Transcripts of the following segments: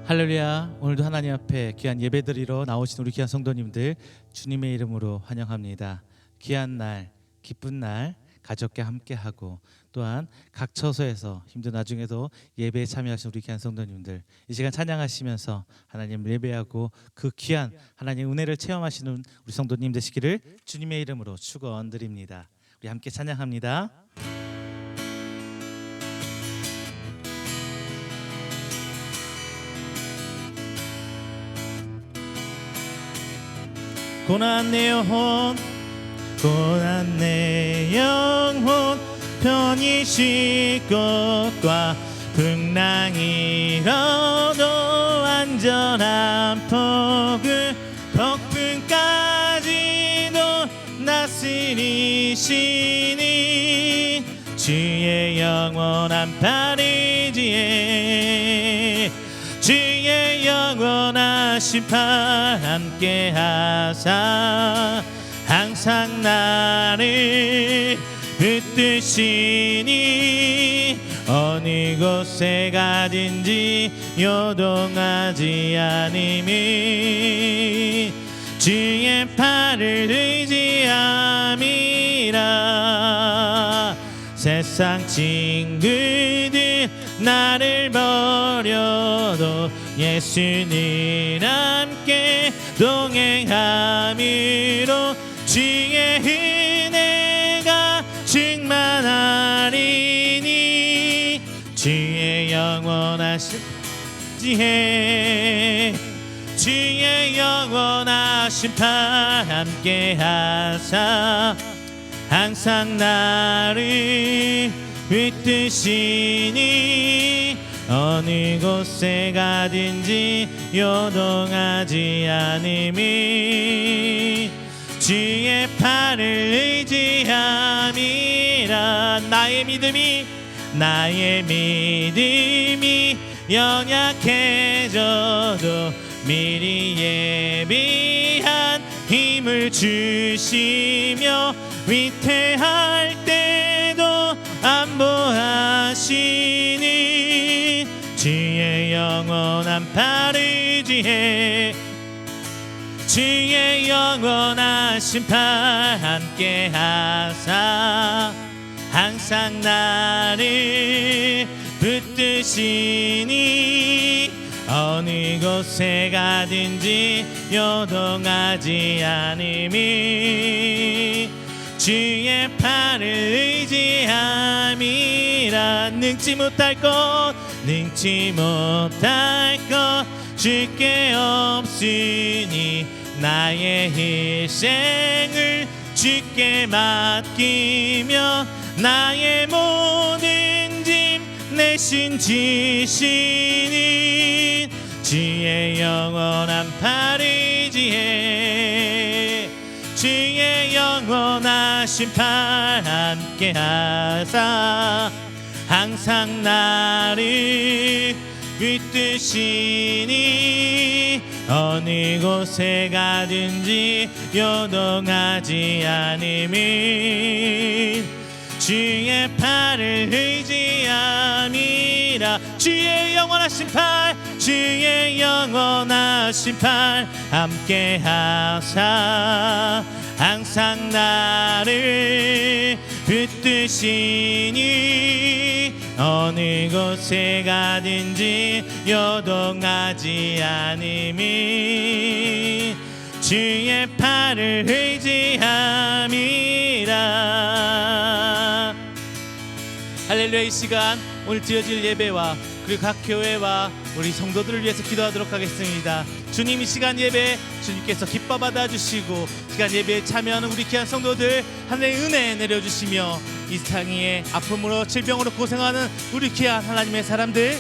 할렐루야. 오늘도 하나님 앞에 귀한 예배드리러 나오신 우리 귀한 성도님들 주님의 이름으로 환영합니다. 귀한 날, 기쁜 날 가족과 함께하고 또한 각 처소에서 힘든 와중에도 예배에 참여하신 우리 귀한 성도님들 이 시간 찬양하시면서 하나님 예배하고 그 귀한 하나님 은혜를 체험하시는 우리 성도님 되시기를 주님의 이름으로 축원드립니다. 우리 함께 찬양합니다. 고난 내 영혼, 고난 내 영혼, 편히 쉴 곳과 풍랑이 일어도 안전한 폭을 폭풍까지도 다스리시니 주의 영원한 팔의지에 주의 영원한 심판 함께 하사 항상 나를 붙드시니 어느 곳에 가든지 요동하지 않음이 주의 팔을 의지함이라. 세상 친구들 나를 버려도 예수님 함께 동행함으로 주의 은혜가 충만하리니 주의 영원한 지혜 주의 영원한 심판 함께 하사 항상 나를 붙드시니 어느 곳에 가든지 요동하지 않음이 주의 팔을 의지함이라. 나의 믿음이 연약해져도 미리 예비한 힘을 주시며 위태할 때도 안보하시니 주의 영원한 팔을 의지해 주의 영원한 심판 함께 하사 항상 나를 붙드시니 어느 곳에 가든지 요동하지 않음이 주의 팔을 의지함이라. 능치 못할 것 주께 없으니 나의 희생을 주께 맡기며 나의 모든 짐 내신 지시는 주의 영원한 팔을 의지해 주의 영원한 심판 함께 하사 항상 나를 붙드시니 어느 곳에 가든지 요동하지 않음이 주의 팔을 의지함이라. 주의 영원한 심판 함께 하사 항상 나를 붙드시니 어느 곳에 가든지 요동하지 않음이 주의 팔을 의지함이라. 할렐루야. 이 시간 오늘 드려질 예배와 그리고 각 교회와 우리 성도들을 위해서 기도하도록 하겠습니다. 주님, 이 시간 예배 주님께서 기뻐 받아주시고 시간 예배에 참여하는 우리 귀한 성도들 하늘의 은혜 내려주시며 이 세상에 아픔으로 질병으로 고생하는 우리 귀한 하나님의 사람들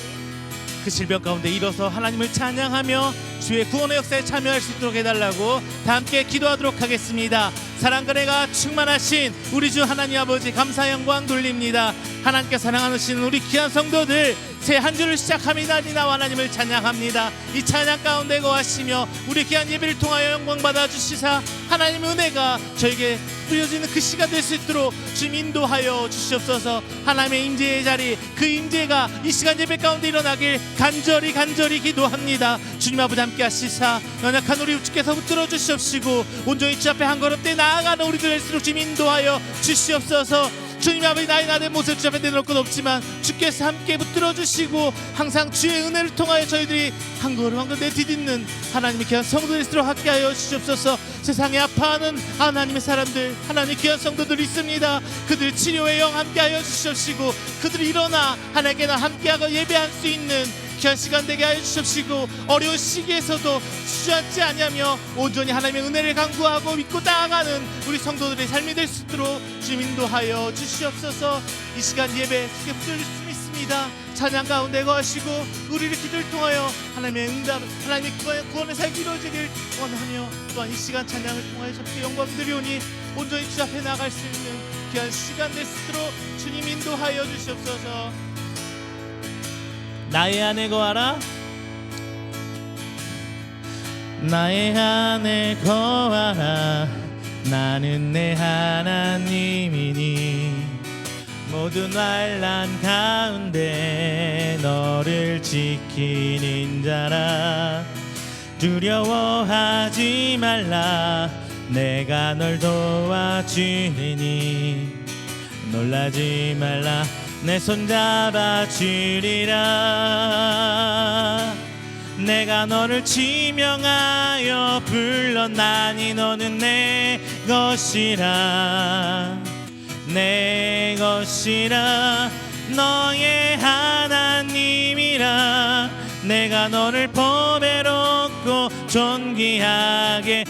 그 질병 가운데 일어서 하나님을 찬양하며 주의 구원의 역사에 참여할 수 있도록 해달라고 다 함께 기도하도록 하겠습니다. 사랑과 은혜가 충만하신 우리 주 하나님 아버지 감사 영광 돌립니다. 하나님께 사랑하시는 우리 귀한 성도들 새 한 주를 시작합니다. 나와 하나님을 찬양합니다. 이 찬양 가운데 거하시며 우리 귀한 예배를 통하여 영광 받아 주시사 하나님의 은혜가 저에게 뿌려지는 그 시간 될 수 있도록 주님 인도하여 주시옵소서. 하나님의 임재의 자리, 그 임재가 이 시간 예배 가운데 일어나길 간절히 기도합니다. 주님 아버지 함께 하시사 연약한 우리 주께서 붙들어 주시옵시고 온전히 주 앞에 한 걸음 때 나아가는 우리들 될수록 주님 인도하여 주시옵소서. 주님 아버지, 나의 나된 모습 주 앞에 내놓을 것 없지만 주께서 함께 붙들어 주시고 항상 주의 은혜를 통하여 저희들이 한 걸음 한 걸음 내디딛는 하나님의 귀한 성도들일수록 함께하여 주시옵소서. 세상에 아파하는 하나님의 사람들, 하나님의 귀한 성도들이 있습니다. 그들 치료의 영 함께하여 주시옵시고 그들이 일어나 하나님께 함께하고 예배할 수 있는 귀한 시간 되게 하여 주시옵시고 어려운 시기에서도 주저앉지 아니하며 온전히 하나님의 은혜를 간구하고 믿고 나아가는 우리 성도들의 삶이 될 수 있도록 주님 인도하여 주시옵소서. 이 시간 예배 주께 붙들릴 수 있습니다. 찬양 가운데 거하시고 우리를 기도를 통하여 하나님의 응답, 하나님의 구원의 사역이 이루어지길 원하며 또한 이 시간 찬양을 통하여 주께 영광 드리오니 온전히 주 앞에 나갈 수 있는 귀한 시간 될 수 있도록 주님 인도하여 주시옵소서. 나의 안에 거하라, 나의 안에 거하라. 나는 내 하나님이니 모든 환난 가운데 너를 지키는 자라. 두려워하지 말라, 내가 널 도와주리니. 놀라지 말라, 내 손 잡아주리라. 내가 너를 지명하여 불렀나니 너는 내 것이라. 내 것이라, 너의 하나님이라. 내가 너를 보배롭고 존귀하게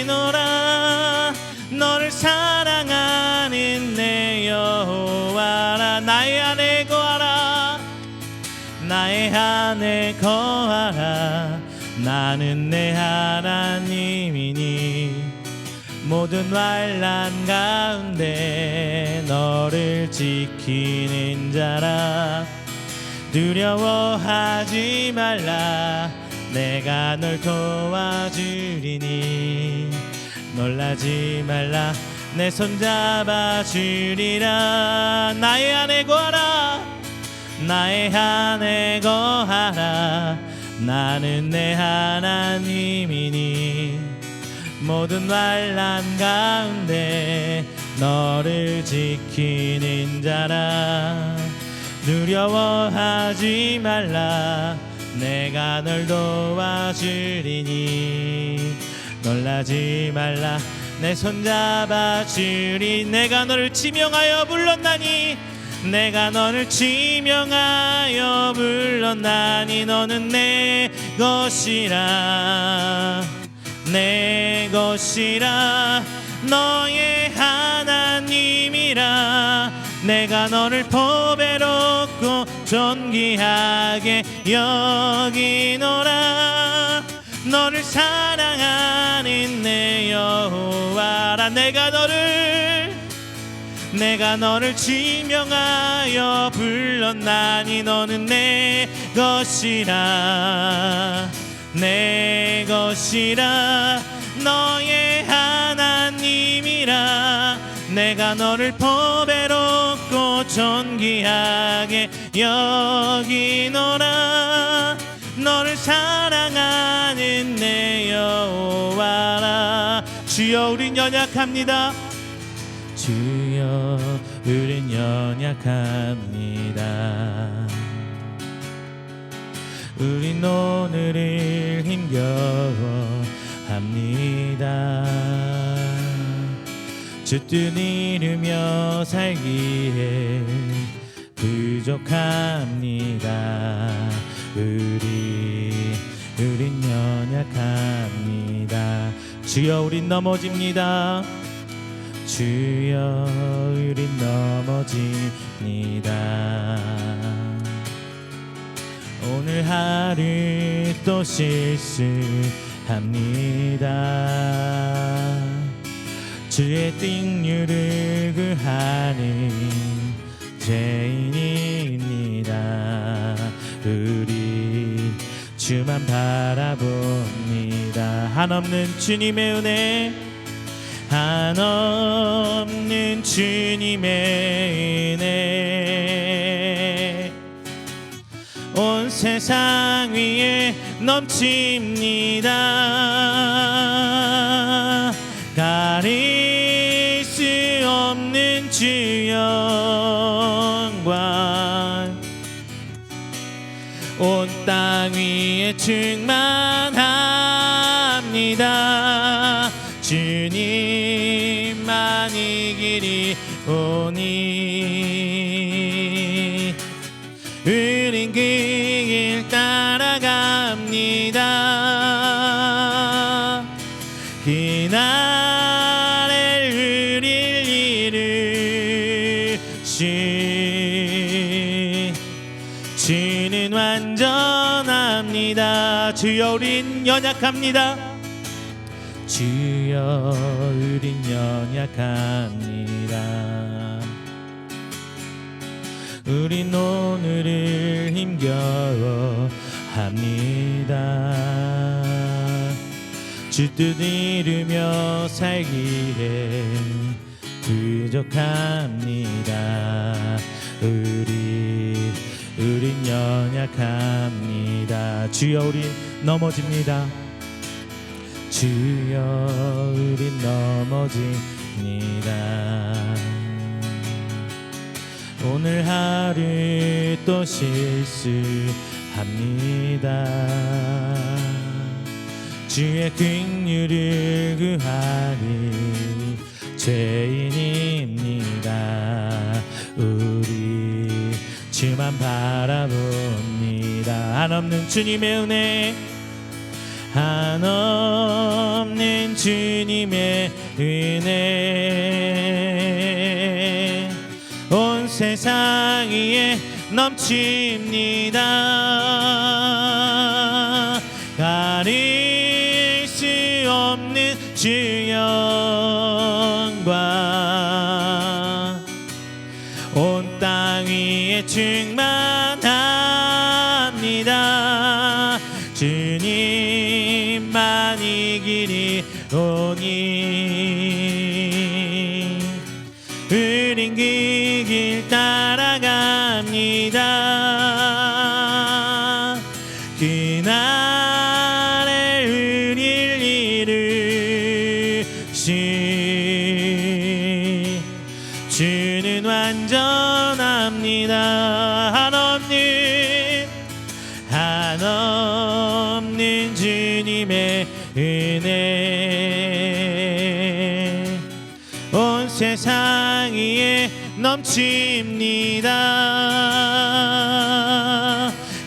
여기노라. 너를 사랑하는 내 여호와라. 나의 안에 거하라, 나의 안에 거하라. 나는 내 하나님이니 모든 환난 가운데 너를 지키는 자라. 두려워하지 말라, 내가 널 도와주리니. 놀라지 말라, 내 손 잡아주리라. 나의 안에 거하라, 나의 안에 거하라. 나는 내 하나님이니 모든 환난 가운데 너를 지키는 자라. 두려워하지 말라, 내가 널 도와주리니. 놀라지 말라, 내 손 잡아주리. 내가 너를 지명하여 불렀나니, 내가 너를 지명하여 불렀나니 너는 내 것이라. 내 것이라, 너의 하나님이라. 내가 너를 보배롭고 존귀하게 여기노라. 너를 사랑하는 내 여호와라. 내가 너를 지명하여 불렀나니 너는 내 것이라. 내 것이라, 너의 하나님이라. 내가 너를 보배롭고 존귀하게 여기노라. 너를 사랑하는 내 여호와라. 주여, 우린 연약합니다. 주여, 우린 연약합니다. 우린 오늘을 힘겨워합니다. 주 뜻 이루며 살기에 부족합니다. 우린 연약합니다. 주여, 우린 넘어집니다. 주여, 우린 넘어집니다. 오늘 하루 또 실수합니다. 주의 띵률을 구하는 죄인입니다. 주만 바라봅니다. 한없는 주님의 은혜, 한없는 주님의 은혜, 온 세상 위에 넘칩니다. 가릴 수 없는 주 영광, 온 땅 위에 충만합니다. 주님만이 길이 오니 우린 그 길 따라갑니다. 그날에 우릴 이루신 주는 완전합니다. 주여 우린 연약합니다. 주여 우린 연약합니다. 우린 오늘을 힘겨워합니다. 주 뜻 이루며 살기에 부족합니다. 우린 연약합니다. 주여 우린 넘어집니다. 주여 우린 넘어집니다. 오늘 하루 또 실수합니다. 주의 긍휼을 구하니 죄인입니다. 우리 주만 바라봅니다. 한없는 주님의 은혜, 한없는 주님의 은혜, 온 세상 위에 넘칩니다. 가릴 수 없는 주 영광, 온 땅 위에 충만합니다. 주님만이 길이 오니 우린 그 길 따라갑니다. 그날에 우릴 이루신 주는 완전합니다. 한없는 주님의 은혜, 온 세상 위에 넘칩니다.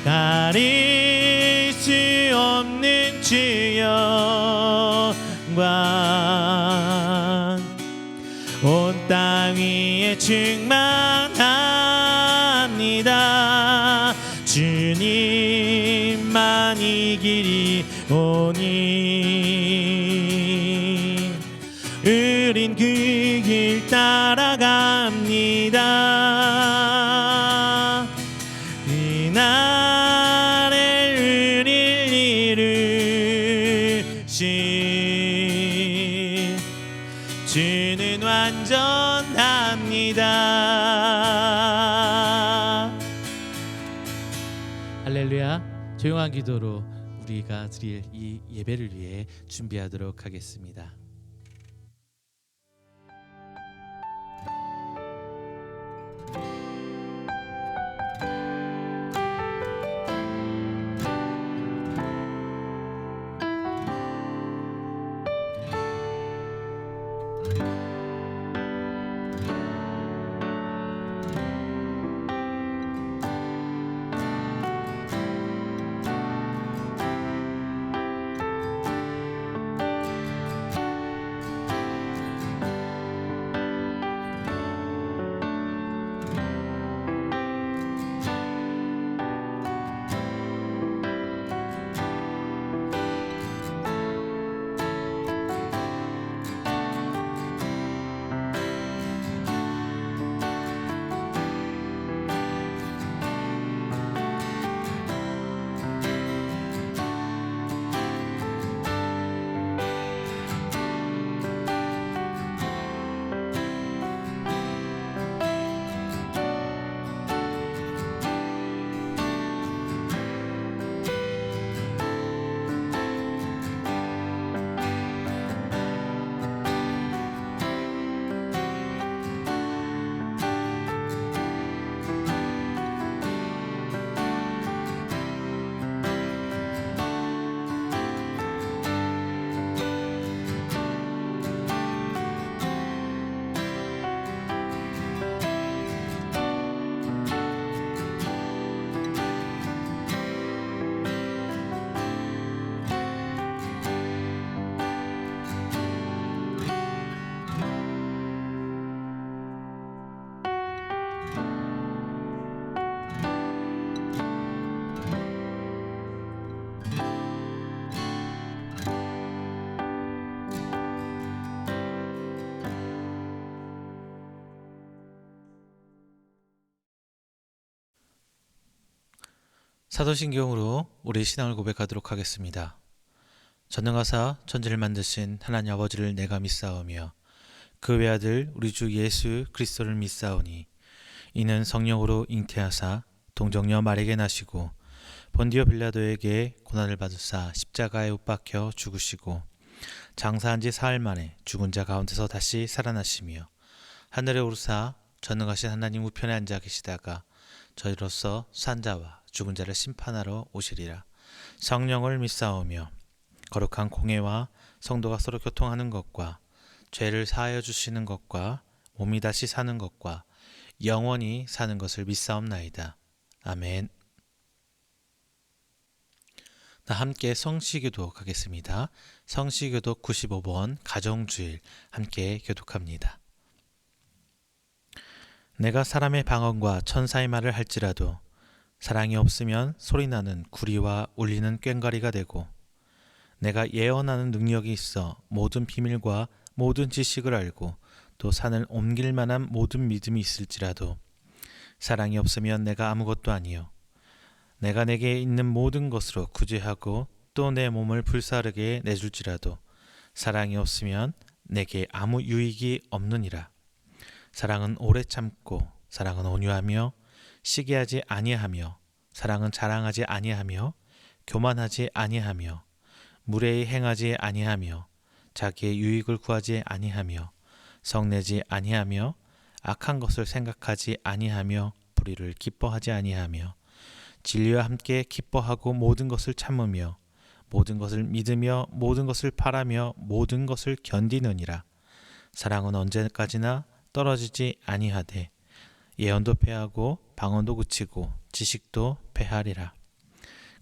가릴 수 없는 주 영광, 온 땅 위에 충만합니다. 주님만이 길이 오니 우린 그 길 따라갑니다. 그날에 우릴 이루신 주는 완전합니다. 할렐루야. 조용한 기도로 우리가 드릴 이 예배를 위해 준비하도록 하겠습니다. 사도신경으로 우리 신앙을 고백하도록 하겠습니다. 전능하사 천지를 만드신 하나님 아버지를 내가 믿사오며 그 외아들 우리 주 예수 그리스도를 믿사오니 이는 성령으로 잉태하사 동정녀 마리아에게 나시고 본디오 빌라도에게 고난을 받으사 십자가에 못 박혀 죽으시고 장사한 지 사흘 만에 죽은 자 가운데서 다시 살아나시며 하늘에 오르사 전능하신 하나님 우편에 앉아 계시다가 저희로서 산 자와 죽은 자를 심판하러 오시리라. 성령을 믿사오며 거룩한 공회와 성도가 서로 교통하는 것과 죄를 사하여 주시는 것과 몸이 다시 사는 것과 영원히 사는 것을 믿사옵나이다. 아멘. 함께 성시교독 하겠습니다. 성시교독 95번 가정주일 함께 교독합니다. 내가 사람의 방언과 천사의 말을 할지라도 사랑이 없으면 소리나는 구리와 울리는 꽹과리가 되고 내가 예언하는 능력이 있어 모든 비밀과 모든 지식을 알고 또 산을 옮길 만한 모든 믿음이 있을지라도 사랑이 없으면 내가 아무것도 아니요 내가 내게 있는 모든 것으로 구제하고 또 내 몸을 불사르게 내줄지라도 사랑이 없으면 내게 아무 유익이 없느니라. 사랑은 오래 참고 사랑은 온유하며 시기하지 아니하며 사랑은 자랑하지 아니하며 교만하지 아니하며 무례히 행하지 아니하며 자기의 유익을 구하지 아니하며 성내지 아니하며 악한 것을 생각하지 아니하며 불의를 기뻐하지 아니하며 진리와 함께 기뻐하고 모든 것을 참으며 모든 것을 믿으며 모든 것을 바라며 모든 것을 견디느니라. 사랑은 언제까지나 떨어지지 아니하되 예언도 패하고 방언도 그치고 지식도 패하리라.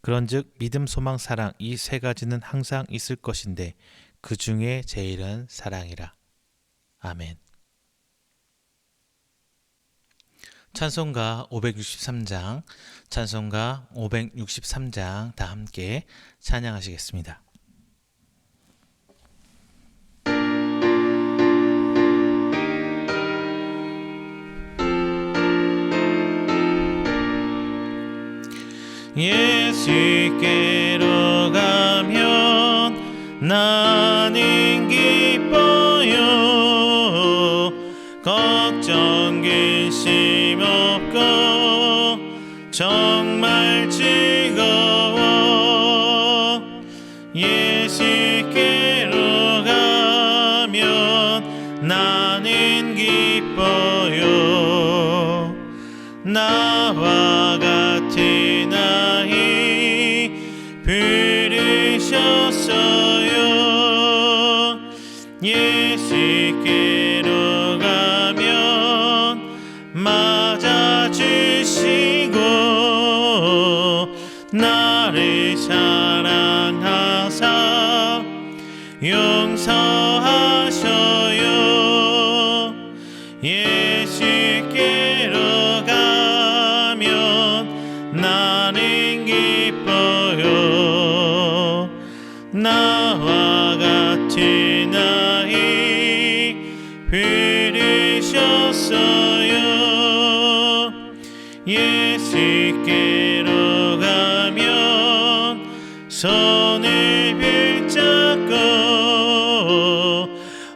그런즉 믿음 소망 사랑 이 세 가지는 항상 있을 것인데 그 중에 제일은 사랑이라. 아멘. 찬송가 563장, 찬송가 563장 다 함께 찬양하시겠습니다. 예수께로 가면 나는 기뻐요. 걱정 근심 없고 정말 즐거워. 예수께로 가면 나는 기뻐요. 나와 같은 아이 부르셨어요. 예수께로 가면 맞아주시고 나를 사랑하사 용서하셔요. 예수께로 가면 나는 기뻐요. 나와 같은 아이 부르셨어요. 예수께로 가면 손을 붙잡고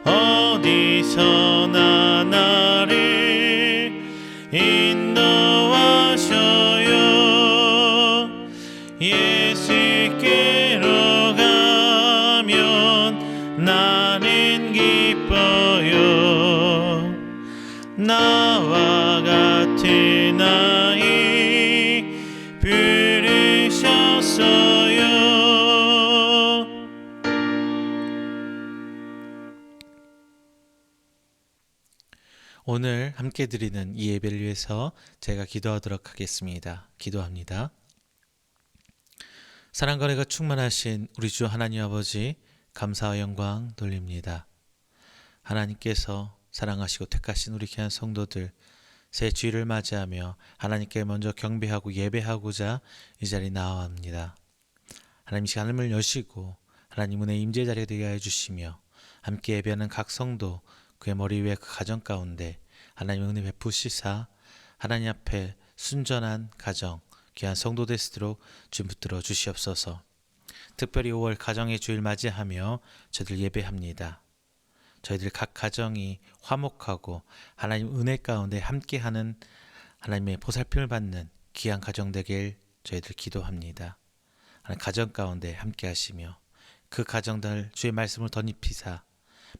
어디서나 나를 인도하셔요. 예수께로 가면 나는 기뻐요. 나와 같은 아이 부르셨어요. 오늘 함께 드리는 이 예배를 위해서 제가 기도하도록 하겠습니다. 기도합니다. 사랑과 은혜가 충만하신 우리 주 하나님 아버지 감사와 영광 돌립니다. 하나님께서 사랑하시고 택하신 우리 귀한 성도들 새 주일을 맞이하며 하나님께 먼저 경배하고 예배하고자 이 자리에 나와옵니다. 하나님 시간 하늘을 여시고 하나님 은혜 임재 자리에 되게 하여 주시며 함께 예배하는 각 성도 그의 머리 위에 그 가정 가운데 하나님 은혜 베푸시사 하나님 앞에 순전한 가정 귀한 성도 되시도록 주님 붙들어 주시옵소서. 특별히 5월 가정의 주일 맞이하며 저희들 예배합니다. 저희들 각 가정이 화목하고 하나님 은혜 가운데 함께하는 하나님의 보살핌을 받는 귀한 가정 되길 저희들 기도합니다. 하나님 가정 가운데 함께하시며 그 가정들 주의 말씀을 덧입히사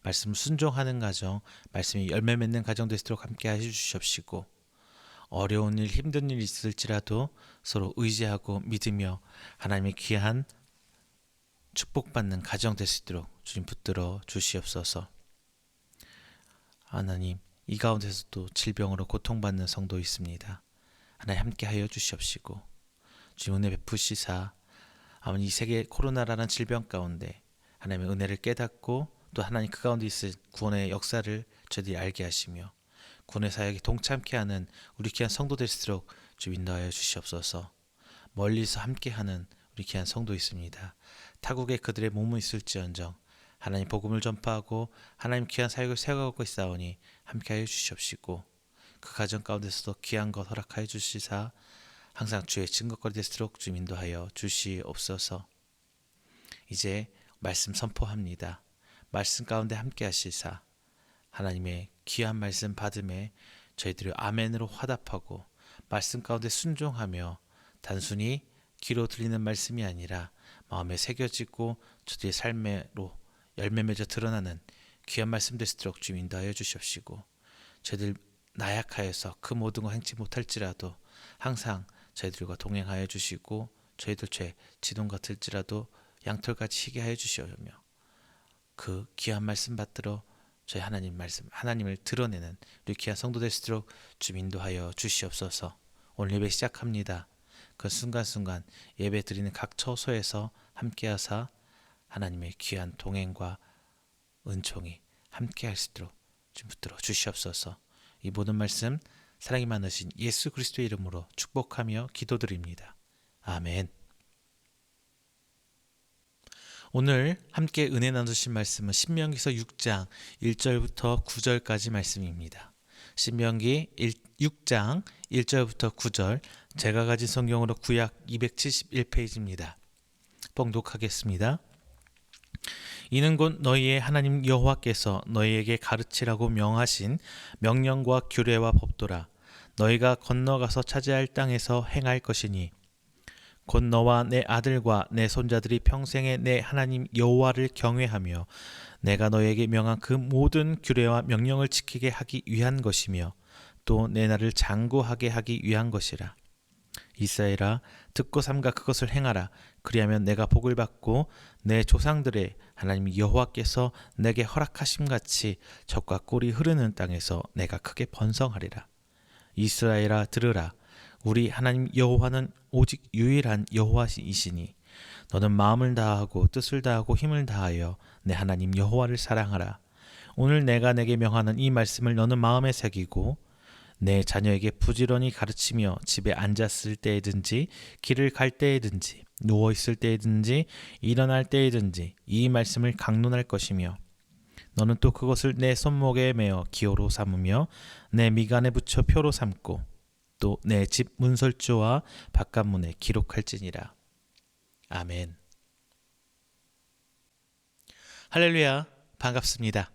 말씀을 순종하는 가정, 말씀이 열매 맺는 가정 되시도록 함께해 주시옵시고 어려운 일, 힘든 일 있을지라도 서로 의지하고 믿으며 하나님의 귀한 축복받는 가정 되시도록 주님 붙들어 주시옵소서. 하나님, 이 가운데서도 질병으로 고통받는 성도 있습니다. 하나님 함께하여 주시옵시고 주님 은혜 베푸시사 아버님 이 세계 코로나라는 질병 가운데 하나님의 은혜를 깨닫고 또 하나님 그 가운데 있을 구원의 역사를 저희들이 알게 하시며 구원의 사역에 동참케 하는 우리 귀한 성도 될수록 주 인도하여 주시옵소서. 멀리서 함께하는 우리 귀한 성도 있습니다. 타국에 그들의 몸은 있을지언정 하나님 복음을 전파하고 하나님 귀한 사역을 세워가고 있사오니 함께하여 주시옵시고 그 가정 가운데서도 귀한 것 허락하여 주시사 항상 주의 증거거리 될수록 주 인도하여 주시옵소서. 이제 말씀 선포합니다. 말씀 가운데 함께 하시사 하나님의 귀한 말씀 받음에 저희들이 아멘으로 화답하고 말씀 가운데 순종하며 단순히 귀로 들리는 말씀이 아니라 마음에 새겨지고 저희의 삶으로 열매 맺어 드러나는 귀한 말씀 되시도록 주님 인도하여 주시옵시고 저희들 나약하여서 그 모든 걸 행치 못할지라도 항상 저희들과 동행하여 주시고 저희들 죄 지동 같을지라도 양털같이 희게 하여 주시오며 그 귀한 말씀 받들어 저희 하나님 말씀 하나님을 드러내는 우리 귀한 성도 되시도록 주님 인도하여 주시옵소서. 오늘 예배 시작합니다. 그 순간순간 예배 드리는 각 처소에서 함께하사 하나님의 귀한 동행과 은총이 함께할 수 있도록 주님 붙들어 주시옵소서. 이 모든 말씀 사랑이 많으신 예수 그리스도의 이름으로 축복하며 기도드립니다. 아멘. 오늘 함께 은혜 나누신 말씀은 신명기서 6장 1절부터 9절까지 말씀입니다. 신명기 6장 1절부터 9절 제가 가진 성경으로 구약 271페이지입니다. 봉독하겠습니다. 이는 곧 너희의 하나님 여호와께서 너희에게 가르치라고 명하신 명령과 규례와 법도라. 너희가 건너가서 차지할 땅에서 행할 것이니 곧 너와 내 아들과 내 손자들이 평생에 내 하나님 여호와를 경외하며 내가 너희에게 명한 그 모든 규례와 명령을 지키게 하기 위한 것이며 또 내 날을 장구하게 하기 위한 것이라. 이스라엘아 듣고 삼가 그것을 행하라. 그리하면 내가 복을 받고 내 조상들의 하나님 여호와께서 내게 허락하심같이 적과 꿀이 흐르는 땅에서 내가 크게 번성하리라. 이스라엘아 들으라. 우리 하나님 여호와는 오직 유일한 여호와이시니 너는 마음을 다하고 뜻을 다하고 힘을 다하여 내 하나님 여호와를 사랑하라. 오늘 내가 내게 명하는 이 말씀을 너는 마음에 새기고 내 자녀에게 부지런히 가르치며 집에 앉았을 때에든지 길을 갈 때에든지 누워있을 때에든지 일어날 때에든지 이 말씀을 강론할 것이며 너는 또 그것을 내 손목에 메어 기호로 삼으며 내 미간에 붙여 표로 삼고 또 내 집 문설주와 바깥문에 기록할지니라. 아멘. 할렐루야, 반갑습니다.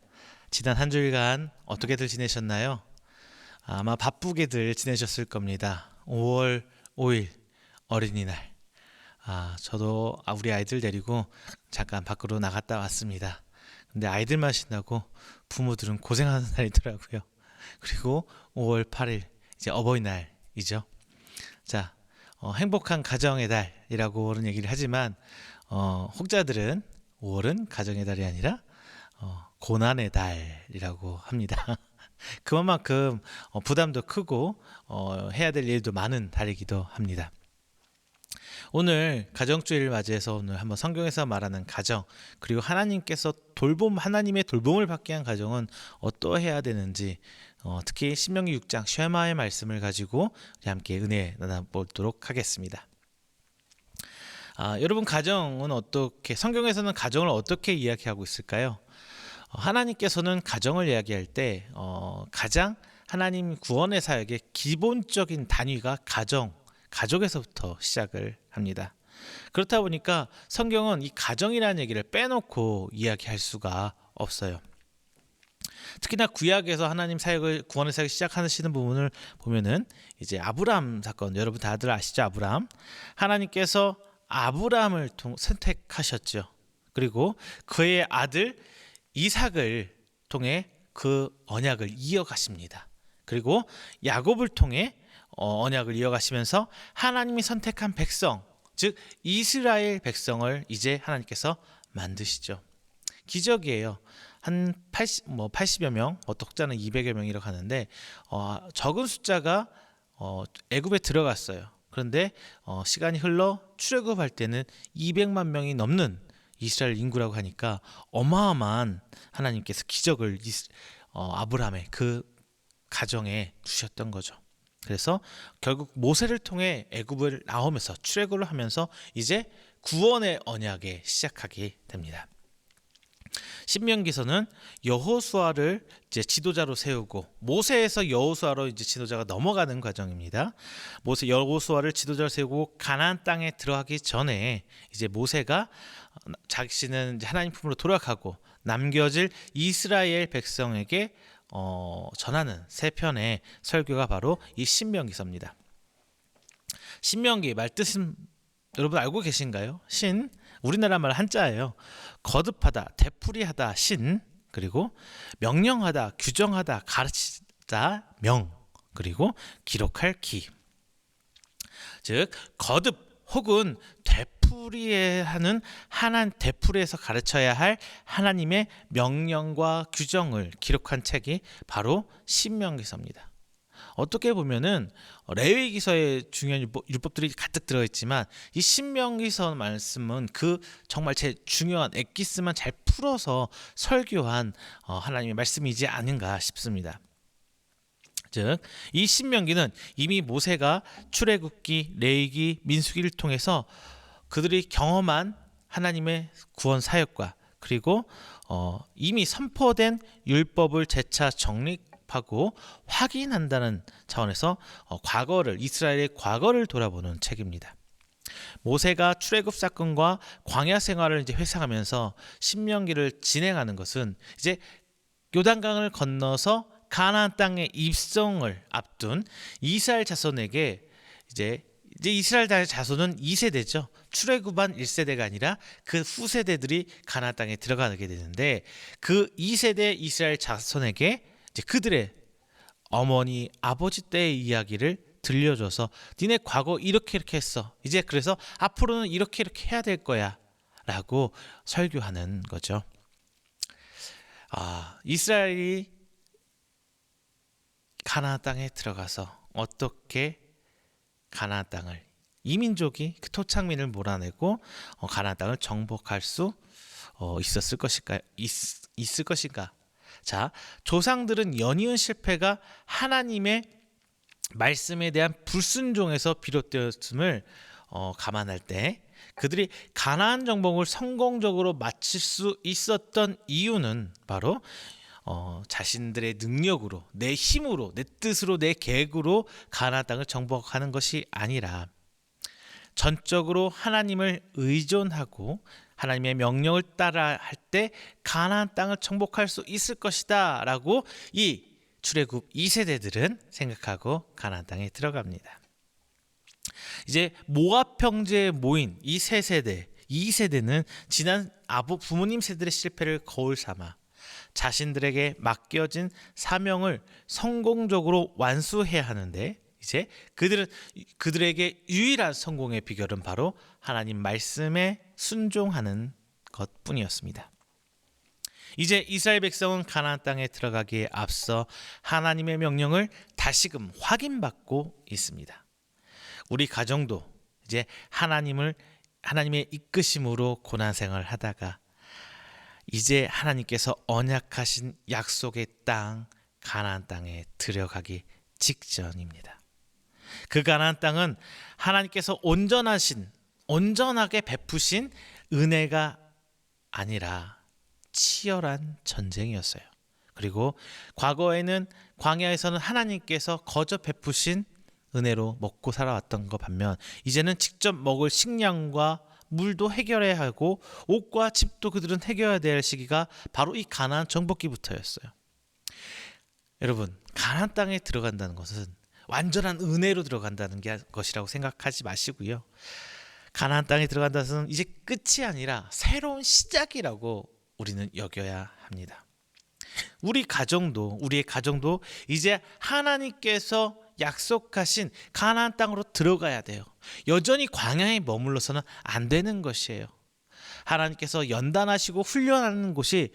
지난 한 주일간 어떻게들 지내셨나요? 아마 바쁘게들 지내셨을 겁니다. 5월 5일 어린이날. 저도 우리 아이들 데리고 잠깐 밖으로 나갔다 왔습니다. 근데 아이들만 신나고 부모들은 고생하는 날이더라고요. 그리고 5월 8일 이제 어버이날이죠. 자, 행복한 가정의 달이라고는 얘기를 하지만 혹자들은 5월은 가정의 달이 아니라 고난의 달이라고 합니다. 그만큼 부담도 크고 해야 될 일도 많은 달이기도 합니다. 오늘 가정주일을 맞이해서 오늘 한번 성경에서 말하는 가정 그리고 하나님께서 하나님의 돌봄을 받게 한 가정은 어떠해야 되는지 특히 신명기 6장 쉐마의 말씀을 가지고 함께 은혜 나눠보도록 하겠습니다. 여러분 가정은 어떻게 성경에서는 가정을 어떻게 이야기하고 있을까요? 하나님께서는 가정을 이야기할 때 가장 하나님 구원의 사역의 기본적인 단위가 가정 가족에서부터 시작을 합니다. 그렇다 보니까 성경은 이 가정이라는 얘기를 빼놓고 이야기할 수가 없어요. 특히나 구약에서 하나님 사역을 구원의 사역을 시작하시는 부분을 보면은 이제 아브라함 사건, 여러분 다들 아시죠? 아브라함. 하나님께서 아브라함을 선택하셨죠. 그리고 그의 아들 이삭을 통해 그 언약을 이어가십니다. 그리고 야곱을 통해 언약을 이어가시면서 하나님이 선택한 백성, 즉 이스라엘 백성을 이제 하나님께서 만드시죠. 기적이에요. 한 80여 명, 독자는 200여 명이라고 하는데 적은 숫자가 애굽에 들어갔어요. 그런데 시간이 흘러 출애굽할 때는 200만 명이 넘는 이스라엘 인구라고 하니까 어마어마한 하나님께서 기적을 아브라함의 그 가정에 주셨던 거죠. 그래서 결국 모세를 통해 애굽을 나오면서 출애굽을 하면서 이제 구원의 언약에 시작하게 됩니다. 신명기서는 여호수아를 이제 지도자로 세우고 모세에서 여호수아로 이제 지도자가 넘어가는 과정입니다. 여호수아를 지도자로 세우고 가나안 땅에 들어가기 전에 이제 모세가 자신은 이제 하나님 품으로 돌아가고 남겨질 이스라엘 백성에게 전하는 세 편의 설교가 바로 이 신명기서입니다. 신명기 말뜻은 여러분 알고 계신가요? 신, 우리나라 말 한자예요. 거듭하다, 되풀이하다, 신, 그리고 명령하다, 규정하다, 가르치다, 명, 그리고 기록할 기. 즉 거듭 혹은 되풀이하는 되풀이해서 가르쳐야 할 하나님의 명령과 규정을 기록한 책이 바로 신명기서입니다. 어떻게 보면은 레위기서에 중요한 율법들이 가득 들어있지만 이 신명기서 말씀은 그 정말 제일 중요한 엑기스만 잘 풀어서 설교한 하나님의 말씀이지 아닌가 싶습니다. 즉, 이 신명기는 이미 모세가 출애굽기, 레위기, 민수기를 통해서 그들이 경험한 하나님의 구원 사역과 그리고 이미 선포된 율법을 재차 정립하고 확인한다는 차원에서 이스라엘의 과거를 돌아보는 책입니다. 모세가 출애굽 사건과 광야 생활을 이제 회상하면서 신명기를 진행하는 것은 이제 요단강을 건너서 가나안 땅의 입성을 앞둔 이스라엘 자손에게 이제 이스라엘 자손은 2세대죠. 출애굽한 1세대가 아니라 그 후세대들이 가나안 땅에 들어가게 되는데 그 2세대 이스라엘 자손에게 이제 그들의 어머니, 아버지 때의 이야기를 들려줘서 니네 과거 이렇게 했어. 이제 그래서 앞으로는 이렇게 해야 될 거야 라고 설교하는 거죠. 이스라엘이 가나안 땅에 들어가서 어떻게 가나안 땅을 이민족이 그 토착민을 몰아내고 가나안 땅을 정복할 수 있을 것인가? 자, 조상들은 연이은 실패가 하나님의 말씀에 대한 불순종에서 비롯되었음을 감안할 때 그들이 가나안 정복을 성공적으로 마칠 수 있었던 이유는 바로 자신들의 능력으로, 내 힘으로, 내 뜻으로, 내 계획으로 가나안 땅을 정복하는 것이 아니라 전적으로 하나님을 의존하고 하나님의 명령을 따라 할 때 가나안 땅을 정복할 수 있을 것이다 라고 이 출애굽 2세대들은 생각하고 가나안 땅에 들어갑니다. 이제 모압 형제에 모인 이 세 세대, 2세대는 지난 부모님 세대의 실패를 거울 삼아 자신들에게 맡겨진 사명을 성공적으로 완수해야 하는데 이제 그들에게 유일한 성공의 비결은 바로 하나님 말씀에 순종하는 것뿐이었습니다. 이제 이스라엘 백성은 가나안 땅에 들어가기에 앞서 하나님의 명령을 다시금 확인받고 있습니다. 우리 가정도 이제 하나님의 이끄심으로 고난생활을 하다가 이제 하나님께서 언약하신 약속의 땅 가나안 땅에 들어가기 직전입니다. 그 가나안 땅은 하나님께서 온전하게 베푸신 은혜가 아니라 치열한 전쟁이었어요. 그리고 과거에는 광야에서는 하나님께서 거저 베푸신 은혜로 먹고 살아왔던 것 반면 이제는 직접 먹을 식량과 물도 해결해야 하고 옷과 집도 그들은 해결해야 될 시기가 바로 이 가나안 정복기부터였어요. 여러분, 가나안 땅에 들어간다는 것은 완전한 은혜로 들어간다는 것이라고 생각하지 마시고요. 가나안 땅에 들어간다는 것은 이제 끝이 아니라 새로운 시작이라고 우리는 여겨야 합니다. 우리의 가정도 이제 하나님께서 약속하신 가나안 땅으로 들어가야 돼요. 여전히 광야에 머물러서는 안 되는 것이에요. 하나님께서 연단하시고 훈련하는 곳이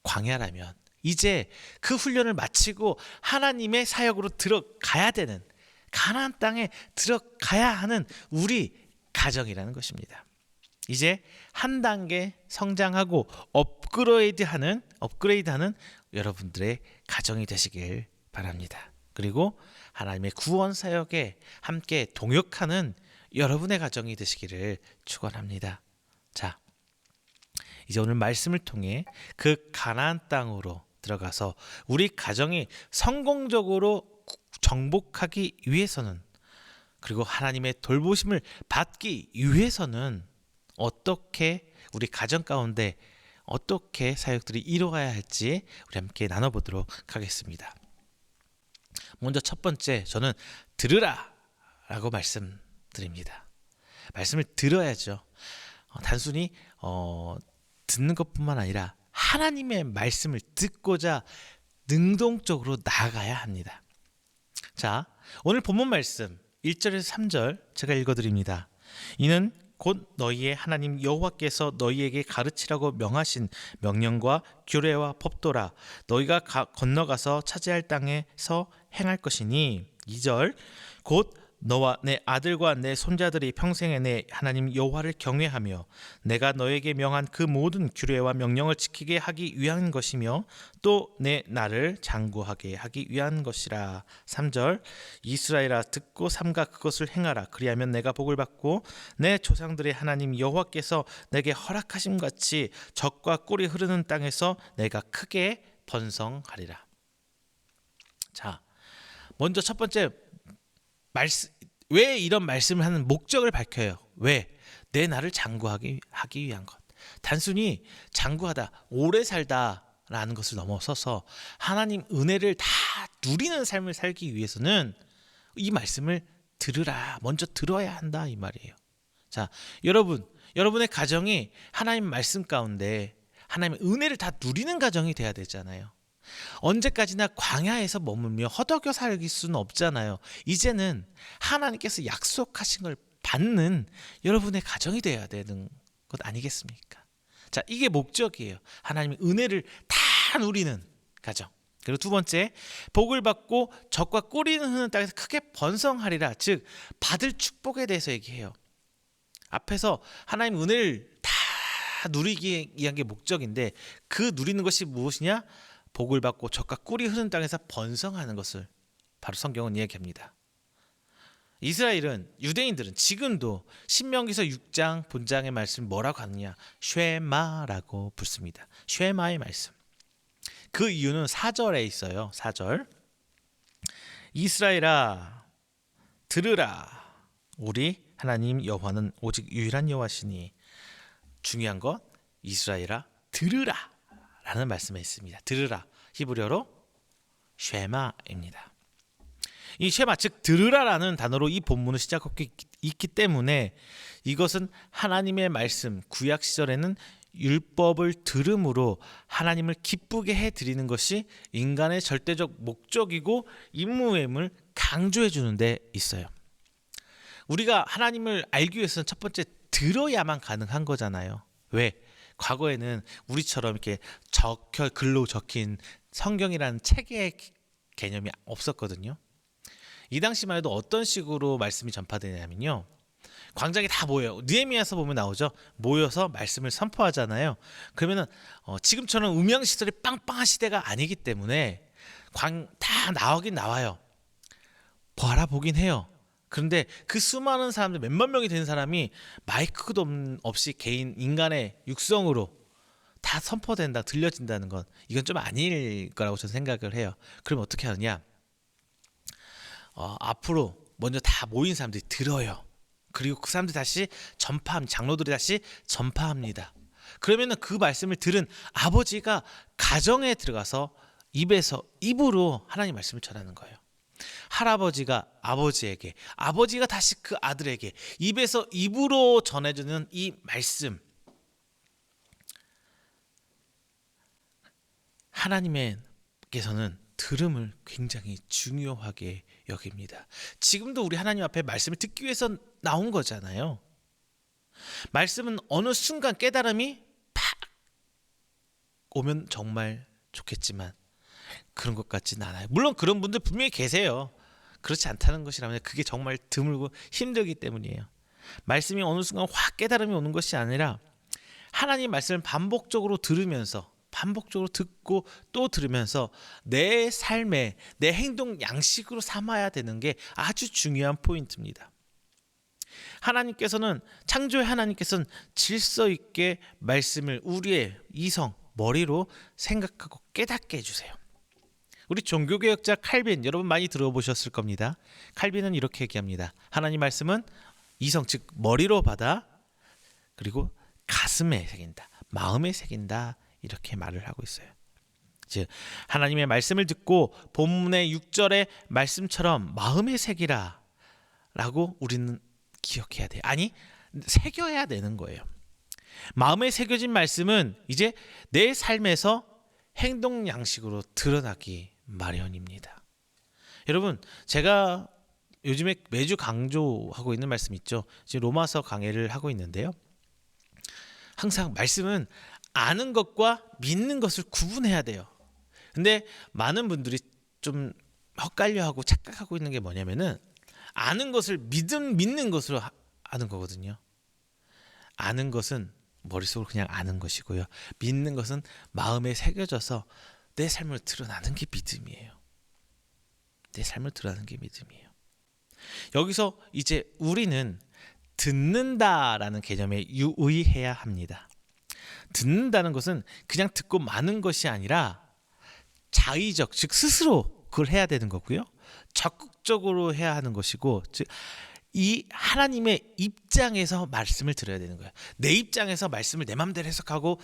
광야라면 이제 그 훈련을 마치고 하나님의 사역으로 들어가야 되는, 가나안 땅에 들어가야 하는 우리 가정이라는 것입니다. 이제 한 단계 성장하고 업그레이드하는 여러분들의 가정이 되시길 바랍니다. 그리고 하나님의 구원 사역에 함께 동역하는 여러분의 가정이 되시기를 축원합니다. 자, 이제 오늘 말씀을 통해 그 가나안 땅으로 들어가서 우리 가정이 성공적으로 정복하기 위해서는, 그리고 하나님의 돌보심을 받기 위해서는 어떻게 우리 가정 가운데 어떻게 사역들이 이루어가야 할지 우리 함께 나눠보도록 하겠습니다. 먼저 첫 번째, 저는 들으라 라고 말씀드립니다. 말씀을 들어야죠. 단순히 듣는 것뿐만 아니라 하나님의 말씀을 듣고자 능동적으로 나아가야 합니다. 자, 오늘 본문 말씀 1절에서 3절 제가 읽어드립니다. 이는 곧 너희의 하나님 여호와께서 너희에게 가르치라고 명하신 명령과 규례와 법도라. 너희가 건너가서 차지할 땅에서 행할 것이니. 2절 곧 너와 내 아들과 내 손자들이 평생에 내 하나님 여호와를 경외하며 내가 너에게 명한 그 모든 규례와 명령을 지키게 하기 위한 것이며 또 내 나를 장구하게 하기 위한 것이라. 3절 이스라엘아 듣고 삼가 그것을 행하라. 그리하면 내가 복을 받고 내 조상들의 하나님 여호와께서 내게 허락하심 같이 젖과 꿀이 흐르는 땅에서 내가 크게 번성하리라. 자, 먼저 첫 번째 왜 이런 말씀을 하는 목적을 밝혀요. 왜? 내 나를 장구하기 위한 것. 단순히 장구하다, 오래 살다 라는 것을 넘어서서 하나님 은혜를 다 누리는 삶을 살기 위해서는 이 말씀을 들으라, 먼저 들어야 한다 이 말이에요. 자, 여러분의 가정이 하나님 말씀 가운데 하나님의 은혜를 다 누리는 가정이 돼야 되잖아요. 언제까지나 광야에서 머물며 허덕여 살길 수는 없잖아요. 이제는 하나님께서 약속하신 걸 받는 여러분의 가정이 되어야 되는 것 아니겠습니까? 자, 이게 목적이에요. 하나님의 은혜를 다 누리는 가정. 그리고 두 번째, 복을 받고 젖과 꿀이 흐르는 땅에서 크게 번성하리라. 즉 받을 축복에 대해서 얘기해요. 앞에서 하나님 은혜를 다 누리기 위한 게 목적인데 그 누리는 것이 무엇이냐? 복을 받고 젖과 꿀이 흐르는 땅에서 번성하는 것을 바로 성경은 이야기합니다. 유대인들은 지금도 신명기서 6장 본장의 말씀 뭐라고 하느냐? 쉐마라고 부릅니다. 쉐마의 말씀. 그 이유는 4절에 있어요. 4절 이스라엘아 들으라. 우리 하나님 여호와는 오직 유일한 여호와시니. 중요한 것, 이스라엘아 들으라 라는 말씀에 있습니다. 들으라, 히브리어로 쉐마입니다. 이 쉐마, 즉 들으라라는 단어로 이 본문을 시작하고 있기 때문에 이것은 하나님의 말씀, 구약 시절에는 율법을 들음으로 하나님을 기쁘게 해드리는 것이 인간의 절대적 목적이고 임무임을 강조해 주는 데 있어요. 우리가 하나님을 알기 위해서는 첫 번째 들어야만 가능한 거잖아요. 왜? 과거에는 우리처럼 이렇게 글로 적힌 성경이라는 체계의 개념이 없었거든요. 이 당시만 해도 어떤 식으로 말씀이 전파되냐면요, 광장에 다 모여요. 느헤미야서 보면 나오죠. 모여서 말씀을 선포하잖아요. 그러면은 지금처럼 음향 시설이 빵빵한 시대가 아니기 때문에 다 나오긴 나와요. 보긴 해요. 그런데 그 수많은 사람들, 몇만 명이 되는 사람이 마이크도 없이 개인 인간의 육성으로 다 선포된다, 들려진다는 건 이건 좀 아닐 거라고 저는 생각을 해요. 그럼 어떻게 하느냐? 앞으로 먼저 다 모인 사람들이 들어요. 그리고 그 사람들이 다시 장로들이 다시 전파합니다. 그러면은 그 말씀을 들은 아버지가 가정에 들어가서 입으로 하나님 말씀을 전하는 거예요. 할아버지가 아버지에게, 아버지가 다시 그 아들에게 입에서 입으로 전해주는 이 말씀, 하나님께서는 들음을 굉장히 중요하게 여깁니다. 지금도 우리 하나님 앞에 말씀을 듣기 위해서 나온 거잖아요. 말씀은 어느 순간 깨달음이 팍 오면 정말 좋겠지만 그런 것 같지는 않아요. 물론 그런 분들 분명히 계세요. 그렇지 않다는 것이라면 그게 정말 드물고 힘들기 때문이에요. 말씀이 어느 순간 확 깨달음이 오는 것이 아니라 하나님 말씀을 반복적으로 들으면서, 반복적으로 듣고 또 들으면서 내 삶에, 내 행동 양식으로 삼아야 되는 게 아주 중요한 포인트입니다. 창조의 하나님께서는 질서 있게 말씀을 우리의 이성, 머리로 생각하고 깨닫게 해주세요. 우리 종교개혁자 칼빈, 여러분 많이 들어보셨을 겁니다. 칼빈은 이렇게 얘기합니다. 하나님 말씀은 이성, 즉 머리로 받아 그리고 가슴에 새긴다, 마음에 새긴다, 이렇게 말을 하고 있어요. 즉 하나님의 말씀을 듣고 본문의 6절의 말씀처럼 마음에 새기라 라고 우리는 기억해야 돼요. 아니, 새겨야 되는 거예요. 마음에 새겨진 말씀은 이제 내 삶에서 행동 양식으로 드러나기 마련입니다. 여러분, 제가 요즘에 매주 강조하고 있는 말씀 있죠. 지금 로마서 강해를 하고 있는데요. 항상 말씀은 아는 것과 믿는 것을 구분해야 돼요. 근데 많은 분들이 좀 헛갈려하고 착각하고 있는 게 뭐냐면은 아는 것을 믿는 것으로 아는 거거든요. 아는 것은 머릿속으로 그냥 아는 것이고요. 믿는 것은 마음에 새겨져서 내 삶을 드러나는 게 믿음이에요. 내 삶을 드러나는 게 믿음이에요. 여기서 이제 우리는 듣는다라는 개념에 유의해야 합니다. 듣는다는 것은 그냥 듣고 마는 것이 아니라 자의적, 즉 스스로 그걸 해야 되는 거고요. 적극적으로 해야 하는 것이고, 즉 이 하나님의 입장에서 말씀을 들어야 되는 거예요. 내 입장에서 말씀을 내 마음대로 해석하고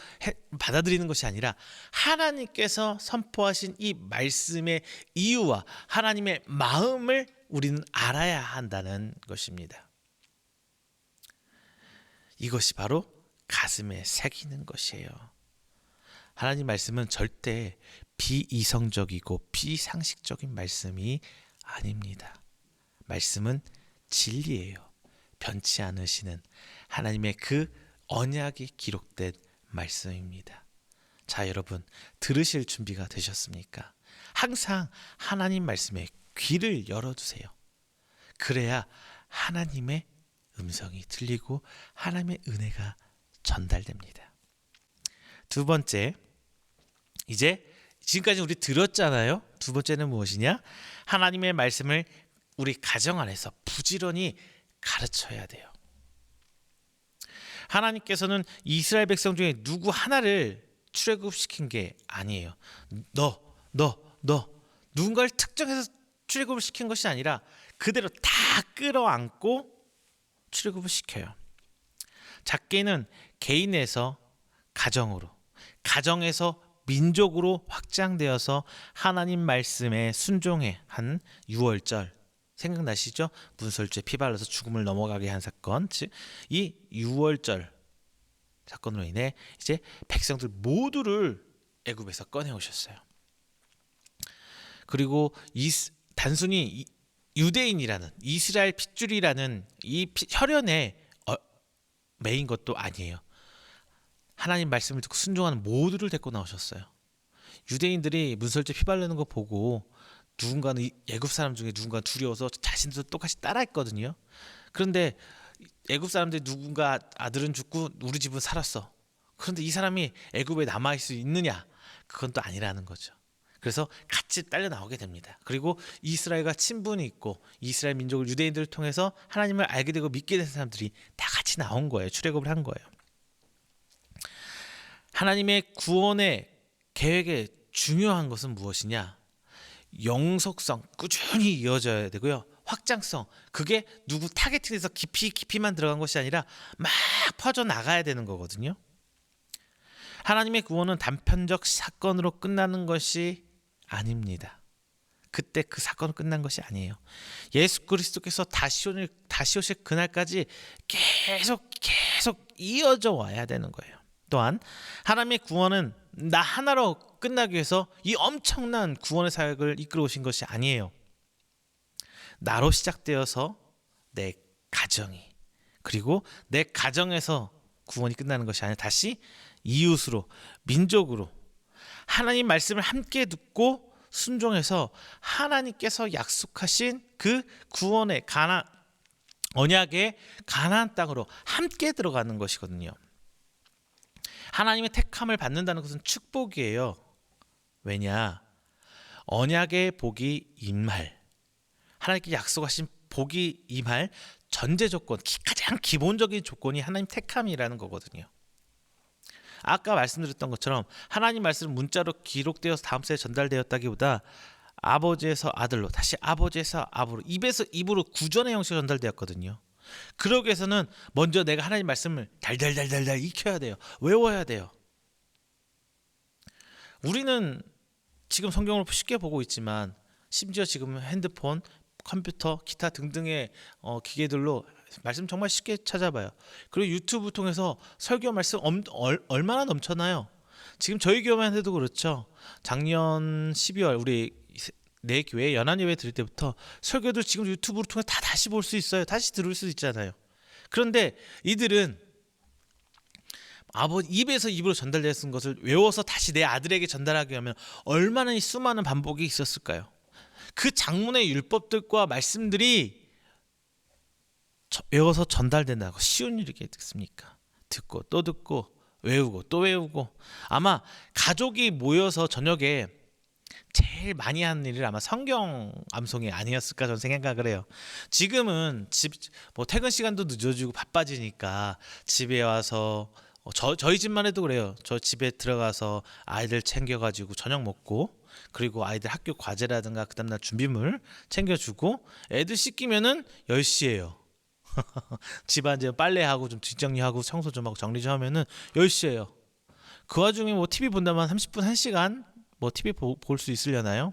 받아들이는 것이 아니라 하나님께서 선포하신 이 말씀의 이유와 하나님의 마음을 우리는 알아야 한다는 것입니다. 이것이 바로 가슴에 새기는 것이에요. 하나님 말씀은 절대 비이성적이고 비상식적인 말씀이 아닙니다. 말씀은 진리예요. 변치 않으시는 하나님의 그 언약이 기록된 말씀입니다. 자, 여러분, 들으실 준비가 되셨습니까? 항상 하나님 말씀에 귀를 열어두세요. 그래야 하나님의 음성이 들리고 하나님의 은혜가 전달됩니다. 두 번째, 이제 지금까지 우리 들었잖아요. 두 번째는 무엇이냐? 하나님의 말씀을 우리 가정 안에서 부지런히 가르쳐야 돼요. 하나님께서는 이스라엘 백성 중에 누구 하나를 출애굽시킨 게 아니에요. 너 누군가를 특정해서 출애굽을 시킨 것이 아니라 그대로 다 끌어안고 출애굽을 시켜요. 작게는 개인에서 가정으로, 가정에서 민족으로 확장되어서 하나님 말씀에 순종해 한 유월절, 생각나시죠? 문설주에 피 발라서 죽음을 넘어가게 한 사건, 즉 이 유월절 사건으로 인해 이제 백성들 모두를 애굽에서 꺼내 오셨어요. 그리고 단순히 유대인이라는, 이스라엘 핏줄이라는 이 혈연에 매인 것도 아니에요. 하나님 말씀을 듣고 순종하는 모두를 데리고 나오셨어요. 유대인들이 문설주에 피 바르는 거 보고 누군가는 애굽 사람 중에 누군가 두려워서 자신도 똑같이 따라했거든요. 그런데 애굽 사람들이 누군가 아들은 죽고 우리 집은 살았어. 그런데 이 사람이 애굽에 남아있을 수 있느냐? 그건 또 아니라는 거죠. 그래서 같이 딸려 나오게 됩니다. 그리고 이스라엘과 친분이 있고 이스라엘 민족을 유대인들을 통해서 하나님을 알게 되고 믿게 된 사람들이 다 같이 나온 거예요. 출애굽을 한 거예요. 하나님의 구원의 계획에 중요한 것은 무엇이냐? 영속성 꾸준히 이어져야 되고요. 확장성, 그게 누구 타겟팅에서 깊이만 들어간 것이 아니라 막 퍼져나가야 되는 거거든요. 하나님의 구원은 단편적 사건으로 끝나는 것이 아닙니다. 그때 그 사건은 끝난 것이 아니에요. 예수 그리스도께서 다시 오실 그날까지 계속 이어져 와야 되는 거예요. 또한 하나님의 구원은 나 하나로 끝나기 위해서 이 엄청난 구원의 사역을 이끌어 오신 것이 아니에요. 나로 시작되어서 내 가정이, 그리고 내 가정에서 구원이 끝나는 것이 아니라 다시 이웃으로, 민족으로 하나님 말씀을 함께 듣고 순종해서 하나님께서 약속하신 그 구원의 언약의 가나안 땅으로 함께 들어가는 것이거든요. 하나님의 택함을 받는다는 것은 축복이에요. 왜냐? 언약의 복이 임할, 하나님께 약속하신 복이 임할 전제 조건, 가장 기본적인 조건이 하나님 택함이라는 거거든요. 아까 말씀드렸던 것처럼 하나님 말씀은 문자로 기록되어서 다음 세대에 전달되었다기보다 아버지에서 아들로, 다시 아버지에서 아버로, 입에서 입으로 구전의 형식으로 전달되었거든요. 그러기 위해서는 먼저 내가 하나님 말씀을 달달달달달 익혀야 돼요. 외워야 돼요. 우리는 지금 성경을 쉽게 보고 있지만 심지어 지금 핸드폰, 컴퓨터, 기타 등등의 기계들로 말씀 정말 쉽게 찾아봐요. 그리고 유튜브 통해서 설교 말씀 얼마나 넘쳐나요. 지금 저희 교회만 해도 그렇죠. 작년 12월 우리 내 교회 연합예배 드릴 때부터 설교들 지금 유튜브를 통해 다 다시 볼 수 있어요. 다시 들을 수 있잖아요. 그런데 이들은 아버지 입에서 입으로 전달되었던 것을 외워서 다시 내 아들에게 전달하기 위하면 얼마나 이 수많은 반복이 있었을까요? 그 장문의 율법들과 말씀들이 외워서 전달된다고 쉬운 일이겠습니까? 듣고 또 듣고 외우고 또 외우고. 아마 가족이 모여서 저녁에 제일 많이 하는 일이 아마 성경 암송이 아니었을까 저는 생각을 해요. 지금은 퇴근 시간도 늦어지고 바빠지니까 집에 와서 저희 집만 해도 그래요. 저 집에 들어가서 아이들 챙겨가지고 저녁 먹고, 그리고 아이들 학교 과제라든가 그 다음날 준비물 챙겨주고 애들 씻기면은 10시예요. 집안일 빨래하고 좀 뒷정리하고 청소 좀 하고 정리 좀 하면은 10시예요. 그 와중에 뭐 TV 본다면 30분 1시간 뭐 TV 볼 수 있으려나요?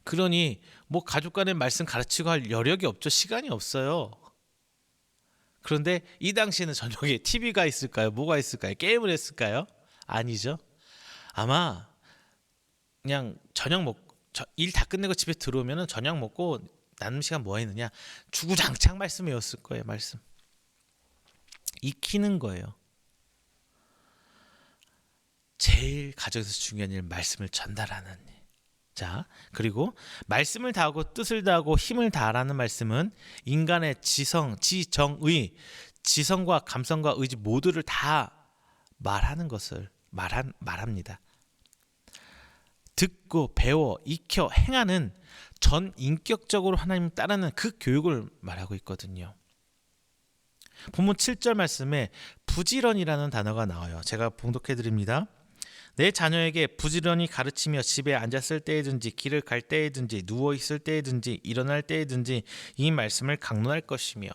그러니 뭐 가족 간의 말씀 가르치고 할 여력이 없죠. 시간이 없어요. 그런데 이 당시에는 저녁에 TV가 있을까요? 뭐가 있을까요? 게임을 했을까요? 아니죠. 아마 그냥 저녁 먹고 일 다 끝내고 집에 들어오면은 저녁 먹고 남는 시간 뭐 했느냐, 주구장창 말씀 외웠을 거예요. 말씀 익히는 거예요. 제일 가정에서 중요한 일, 말씀을 전달하는 일. 자, 그리고 말씀을 다하고 뜻을 다하고 힘을 다하라는 말씀은 인간의 지성의 지성과 감성과 의지 모두를 다 말하는 것을 말합니다. 듣고 배워 익혀 행하는 전 인격적으로 하나님 따르는 그 교육을 말하고 있거든요. 본문 7절 말씀에 부지런이라는 단어가 나와요. 제가 봉독해 드립니다. 내 자녀에게 부지런히 가르치며 집에 앉았을 때이든지 길을 갈 때이든지 누워 있을 때이든지 일어날 때이든지 이 말씀을 강론할 것이며.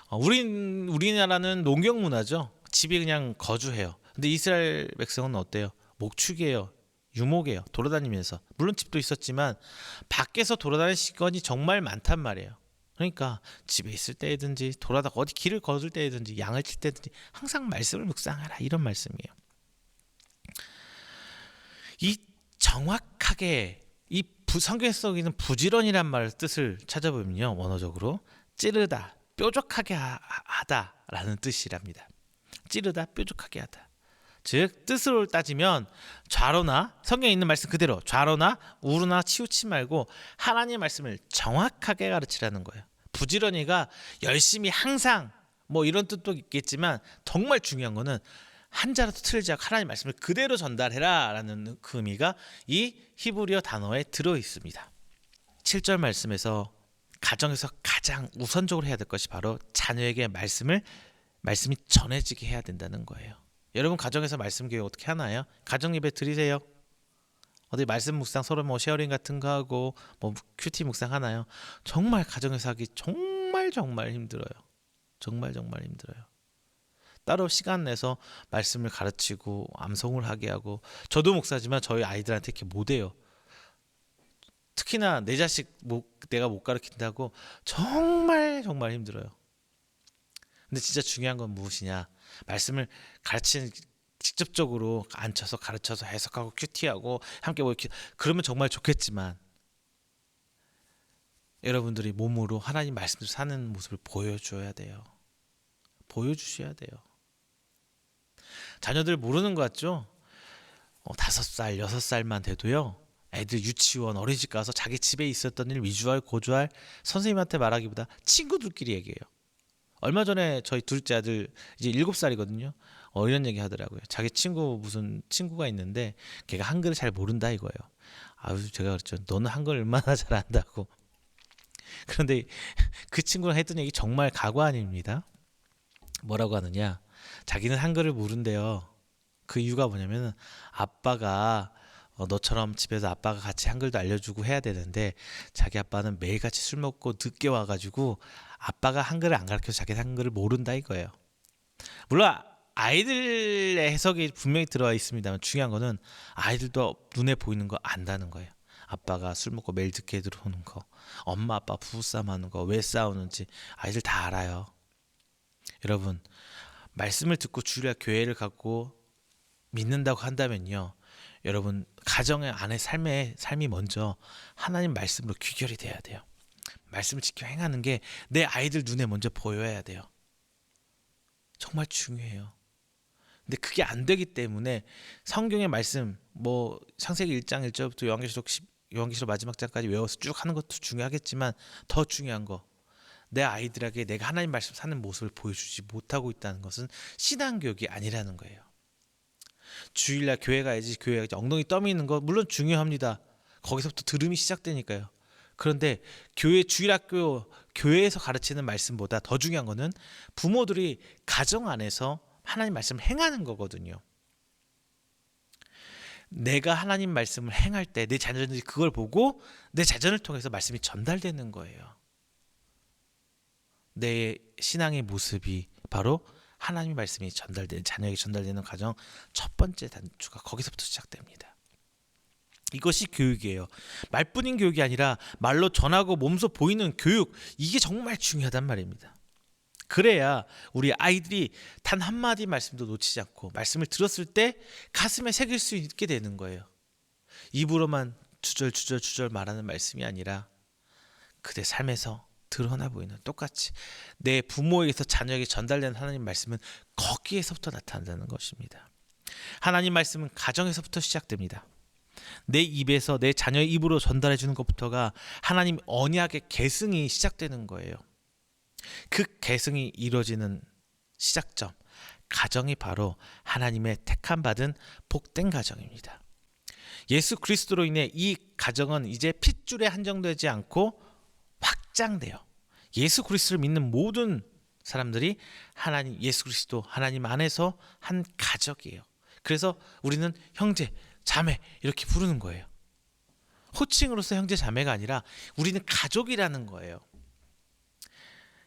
우리나라는 농경 문화죠. 집에 그냥 거주해요. 근데 이스라엘 백성은 어때요? 목축이에요. 유목이에요. 돌아다니면서. 물론 집도 있었지만 밖에서 돌아다니는 시간이 정말 많단 말이에요. 그러니까 집에 있을 때이든지 돌아다가 어디 길을 걸을 때이든지 양을 칠 때든지 항상 말씀을 묵상하라, 이런 말씀이에요. 이 정확하게 이 성경에서 쓰이는 부지런이란 말의 뜻을 찾아보면요, 원어적으로 찌르다, 뾰족하게 하다라는 뜻이랍니다. 찌르다, 뾰족하게 하다. 즉 뜻으로 따지면 좌로나, 성경에 있는 말씀 그대로 좌로나 우로나 치우치 말고 하나님의 말씀을 정확하게 가르치라는 거예요. 부지런히가 열심히 항상 뭐 이런 뜻도 있겠지만 정말 중요한 거는 한자라도 틀리지 않고 하나님의 말씀을 그대로 전달해라 라는 그 의미가 이 히브리어 단어에 들어 있습니다. 7절 말씀에서 가정에서 가장 우선적으로 해야 될 것이 바로 자녀에게 말씀이 전해지게 해야 된다는 거예요. 여러분 가정에서 말씀 교육 어떻게 하나요? 가정 예배 드리세요? 어디 말씀 묵상 서로 뭐 쉐어링 같은 거 하고 뭐 큐티 묵상 하나요? 정말 가정에서 하기 정말 힘들어요. 정말 힘들어요. 따로 시간 내서 말씀을 가르치고 암송을 하게 하고, 저도 목사지만 저희 아이들한테 이렇게 못해요. 특히나 내 자식 내가 못 가르친다고 정말 힘들어요. 근데 진짜 중요한 건 무엇이냐? 말씀을 가르치는, 직접적으로 앉혀서 가르쳐서 해석하고 큐티하고 함께 뭐 이렇게 그러면 정말 좋겠지만, 여러분들이 몸으로 하나님 말씀을 사는 모습을 보여줘야 돼요. 보여주셔야 돼요. 자녀들 모르는 것 같죠? 5살, 6살만 돼도요, 애들 유치원, 어린이집 가서 자기 집에 있었던 일 위주할 고주할 선생님한테 말하기보다 친구들끼리 얘기해요. 얼마 전에 저희 둘째 아들 이제 7살이거든요. 이런 얘기 하더라고요. 자기 친구 무슨 친구가 있는데 걔가 한글을 잘 모른다 이거예요. 아유, 제가 그랬죠. 너는 한글 얼마나 잘 안다고. 그런데 그 친구랑 했던 얘기 정말 가과 아닙니다. 뭐라고 하느냐? 자기는 한글을 모른대요. 그 이유가 뭐냐면 아빠가 너처럼 집에서 아빠가 같이 한글도 알려주고 해야 되는데, 자기 아빠는 매일같이 술 먹고 늦게 와가지고 아빠가 한글을 안 가르쳐서 자기 한글을 모른다 이거예요. 물론 아이들의 해석이 분명히 들어와 있습니다만, 중요한 거는 아이들도 눈에 보이는 거 안다는 거예요. 아빠가 술 먹고 매일 늦게 들어오는 거, 엄마 아빠 부부싸움 하는 거, 왜 싸우는지 아이들 다 알아요. 여러분, 말씀을 듣고 주일날 교회를 가고 믿는다고 한다면요, 여러분 가정의 안에 삶이 먼저 하나님 말씀으로 귀결이 돼야 돼요. 말씀을 지켜 행하는 게 내 아이들 눈에 먼저 보여야 돼요. 정말 중요해요. 근데 그게 안 되기 때문에 성경의 말씀, 뭐 창세기 1장 1절부터 요한계시록 마지막 장까지 외워서 쭉 하는 것도 중요하겠지만, 더 중요한 거, 내 아이들에게 내가 하나님 말씀 사는 모습을 보여주지 못하고 있다는 것은 신앙교육이 아니라는 거예요. 주일날 교회 가야지, 교회 가야지, 엉덩이 떠미는 거 물론 중요합니다. 거기서부터 들음이 시작되니까요. 그런데 주일학교 교회에서 가르치는 말씀보다 더 중요한 거는 부모들이 가정 안에서 하나님 말씀을 행하는 거거든요. 내가 하나님 말씀을 행할 때 내 자녀들이 그걸 보고 내 자녀를 통해서 말씀이 전달되는 거예요. 내 신앙의 모습이 바로 하나님의 말씀이 자녀에게 전달되는 과정, 첫 번째 단추가 거기서부터 시작됩니다. 이것이 교육이에요. 말뿐인 교육이 아니라 말로 전하고 몸소 보이는 교육, 이게 정말 중요하단 말입니다. 그래야 우리 아이들이 단 한마디 말씀도 놓치지 않고 말씀을 들었을 때 가슴에 새길 수 있게 되는 거예요. 입으로만 주절 말하는 말씀이 아니라 그대 삶에서 드러나 보이는, 똑같이 내 부모에게서 자녀에게 전달되는 하나님 말씀은 거기에서부터 나타난다는 것입니다. 하나님 말씀은 가정에서부터 시작됩니다. 내 입에서 내 자녀의 입으로 전달해 주는 것부터가 하나님 언약의 계승이 시작되는 거예요. 그 계승이 이루어지는 시작점, 가정이 바로 하나님의 택함 받은 복된 가정입니다. 예수 그리스도로 인해 이 가정은 이제 핏줄에 한정되지 않고 확장돼요. 예수 그리스도를 믿는 모든 사람들이 예수 그리스도 하나님 안에서 한 가족이에요. 그래서 우리는 형제, 자매 이렇게 부르는 거예요. 호칭으로서 형제, 자매가 아니라 우리는 가족이라는 거예요.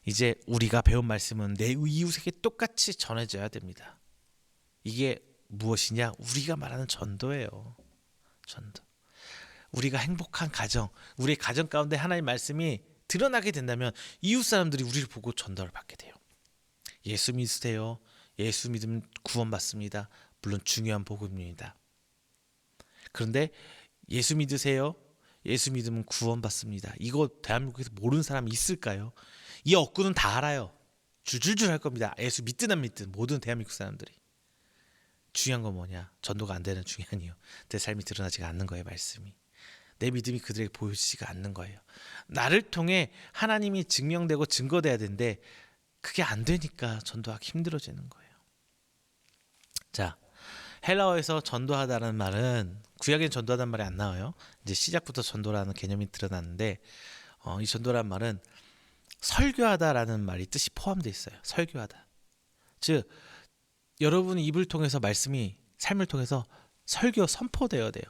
이제 우리가 배운 말씀은 내 이웃에게 똑같이 전해져야 됩니다. 이게 무엇이냐? 우리가 말하는 전도예요. 전도. 우리가 행복한 가정, 우리의 가정 가운데 하나님의 말씀이 드러나게 된다면 이웃 사람들이 우리를 보고 전도를 받게 돼요. 예수 믿으세요. 예수 믿으면 구원받습니다. 물론 중요한 복음입니다. 그런데 예수 믿으세요. 예수 믿으면 구원받습니다. 이거 대한민국에서 모르는 사람이 있을까요? 이 억구는 다 알아요. 줄줄줄 할 겁니다. 예수 믿든 안 믿든 모든 대한민국 사람들이. 중요한 건 뭐냐? 전도가 안 되는 중요한이요. 내 삶이 드러나지가 않는 거예요. 말씀이. 내 믿음이 그들에게 보여지지가 않는 거예요. 나를 통해 하나님이 증명되고 증거돼야 되는데 그게 안 되니까 전도하기 힘들어지는 거예요. 자, 헬라어에서 전도하다는 말은, 구약에는 전도하다는 말이 안 나와요. 이제 시작부터 전도라는 개념이 드러났는데, 이 전도라는 말은 설교하다라는 말이 뜻이 포함되어 있어요. 설교하다. 즉 여러분 입을 통해서 말씀이 삶을 통해서 선포되어야 돼요.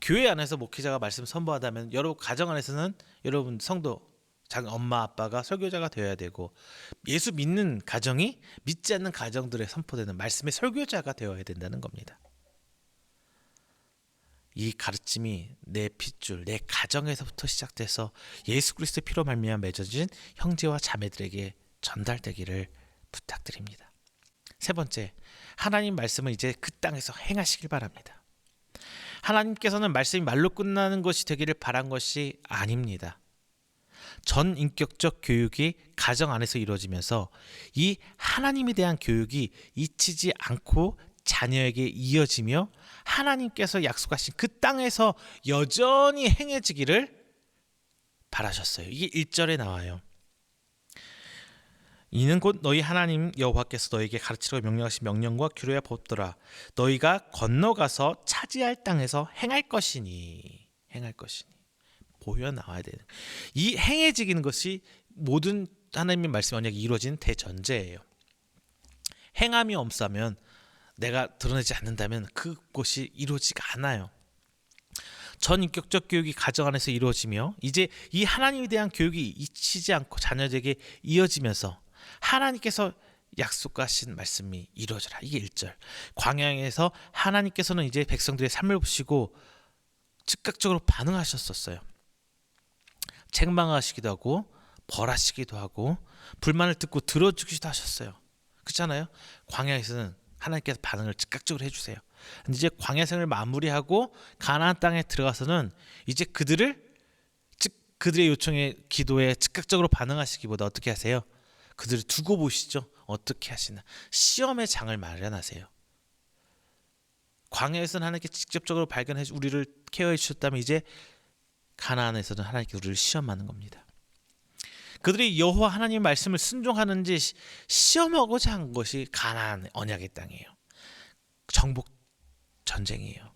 교회 안에서 목회자가 말씀 선포하다면 여러분 가정 안에서는 여러분 성도 엄마 아빠가 설교자가 되어야 되고, 예수 믿는 가정이 믿지 않는 가정들에 선포되는 말씀의 설교자가 되어야 된다는 겁니다. 이 가르침이 내 핏줄, 내 가정에서부터 시작돼서 예수 그리스도의 피로 말미암아 맺어진 형제와 자매들에게 전달되기를 부탁드립니다. 세 번째, 하나님 말씀을 이제 그 땅에서 행하시길 바랍니다. 하나님께서는 말씀이 말로 끝나는 것이 되기를 바란 것이 아닙니다. 전 인격적 교육이 가정 안에서 이루어지면서 이 하나님에 대한 교육이 잊히지 않고 자녀에게 이어지며 하나님께서 약속하신 그 땅에서 여전히 행해지기를 바라셨어요. 이게 1절에 나와요. 이는 곧 너희 하나님 여호와께서 너희에게 가르치라고 명령하신 명령과 규례와 법도라. 너희가 건너가서 차지할 땅에서 행할 것이니. 보여 나와야 되는. 이 행해지는 것이 모든 하나님의 말씀 언약이 이루어진 대전제예요. 행함이 없으면, 내가 드러내지 않는다면 그것이 이루어지가 않아요. 전인격적 교육이 가정 안에서 이루어지며 이제 이 하나님에 대한 교육이 잊히지 않고 자녀들에게 이어지면서 하나님께서 약속하신 말씀이 이루어져라. 이게 1절. 광야에서 하나님께서는 이제 백성들의 삶을 보시고 즉각적으로 반응하셨었어요. 책망하시기도 하고 벌하시기도 하고 불만을 듣고 들어주기도 하셨어요. 그렇잖아요. 광야에서는 하나님께서 반응을 즉각적으로 해주세요. 근데 이제 광야 생을 마무리하고 가나안 땅에 들어가서는 이제 그들의 요청에, 기도에 즉각적으로 반응하시기보다 어떻게 하세요? 그들을 두고 보시죠. 어떻게 하시나. 시험의 장을 마련하세요. 광야에서는 하나님께 직접적으로 발견해 우리를 케어해 주셨다면 이제 가나안에서는 하나님께 우리를 시험하는 겁니다. 그들이 여호와 하나님의 말씀을 순종하는지 시험하고자 한 것이 가나안 언약의 땅이에요. 정복 전쟁이에요.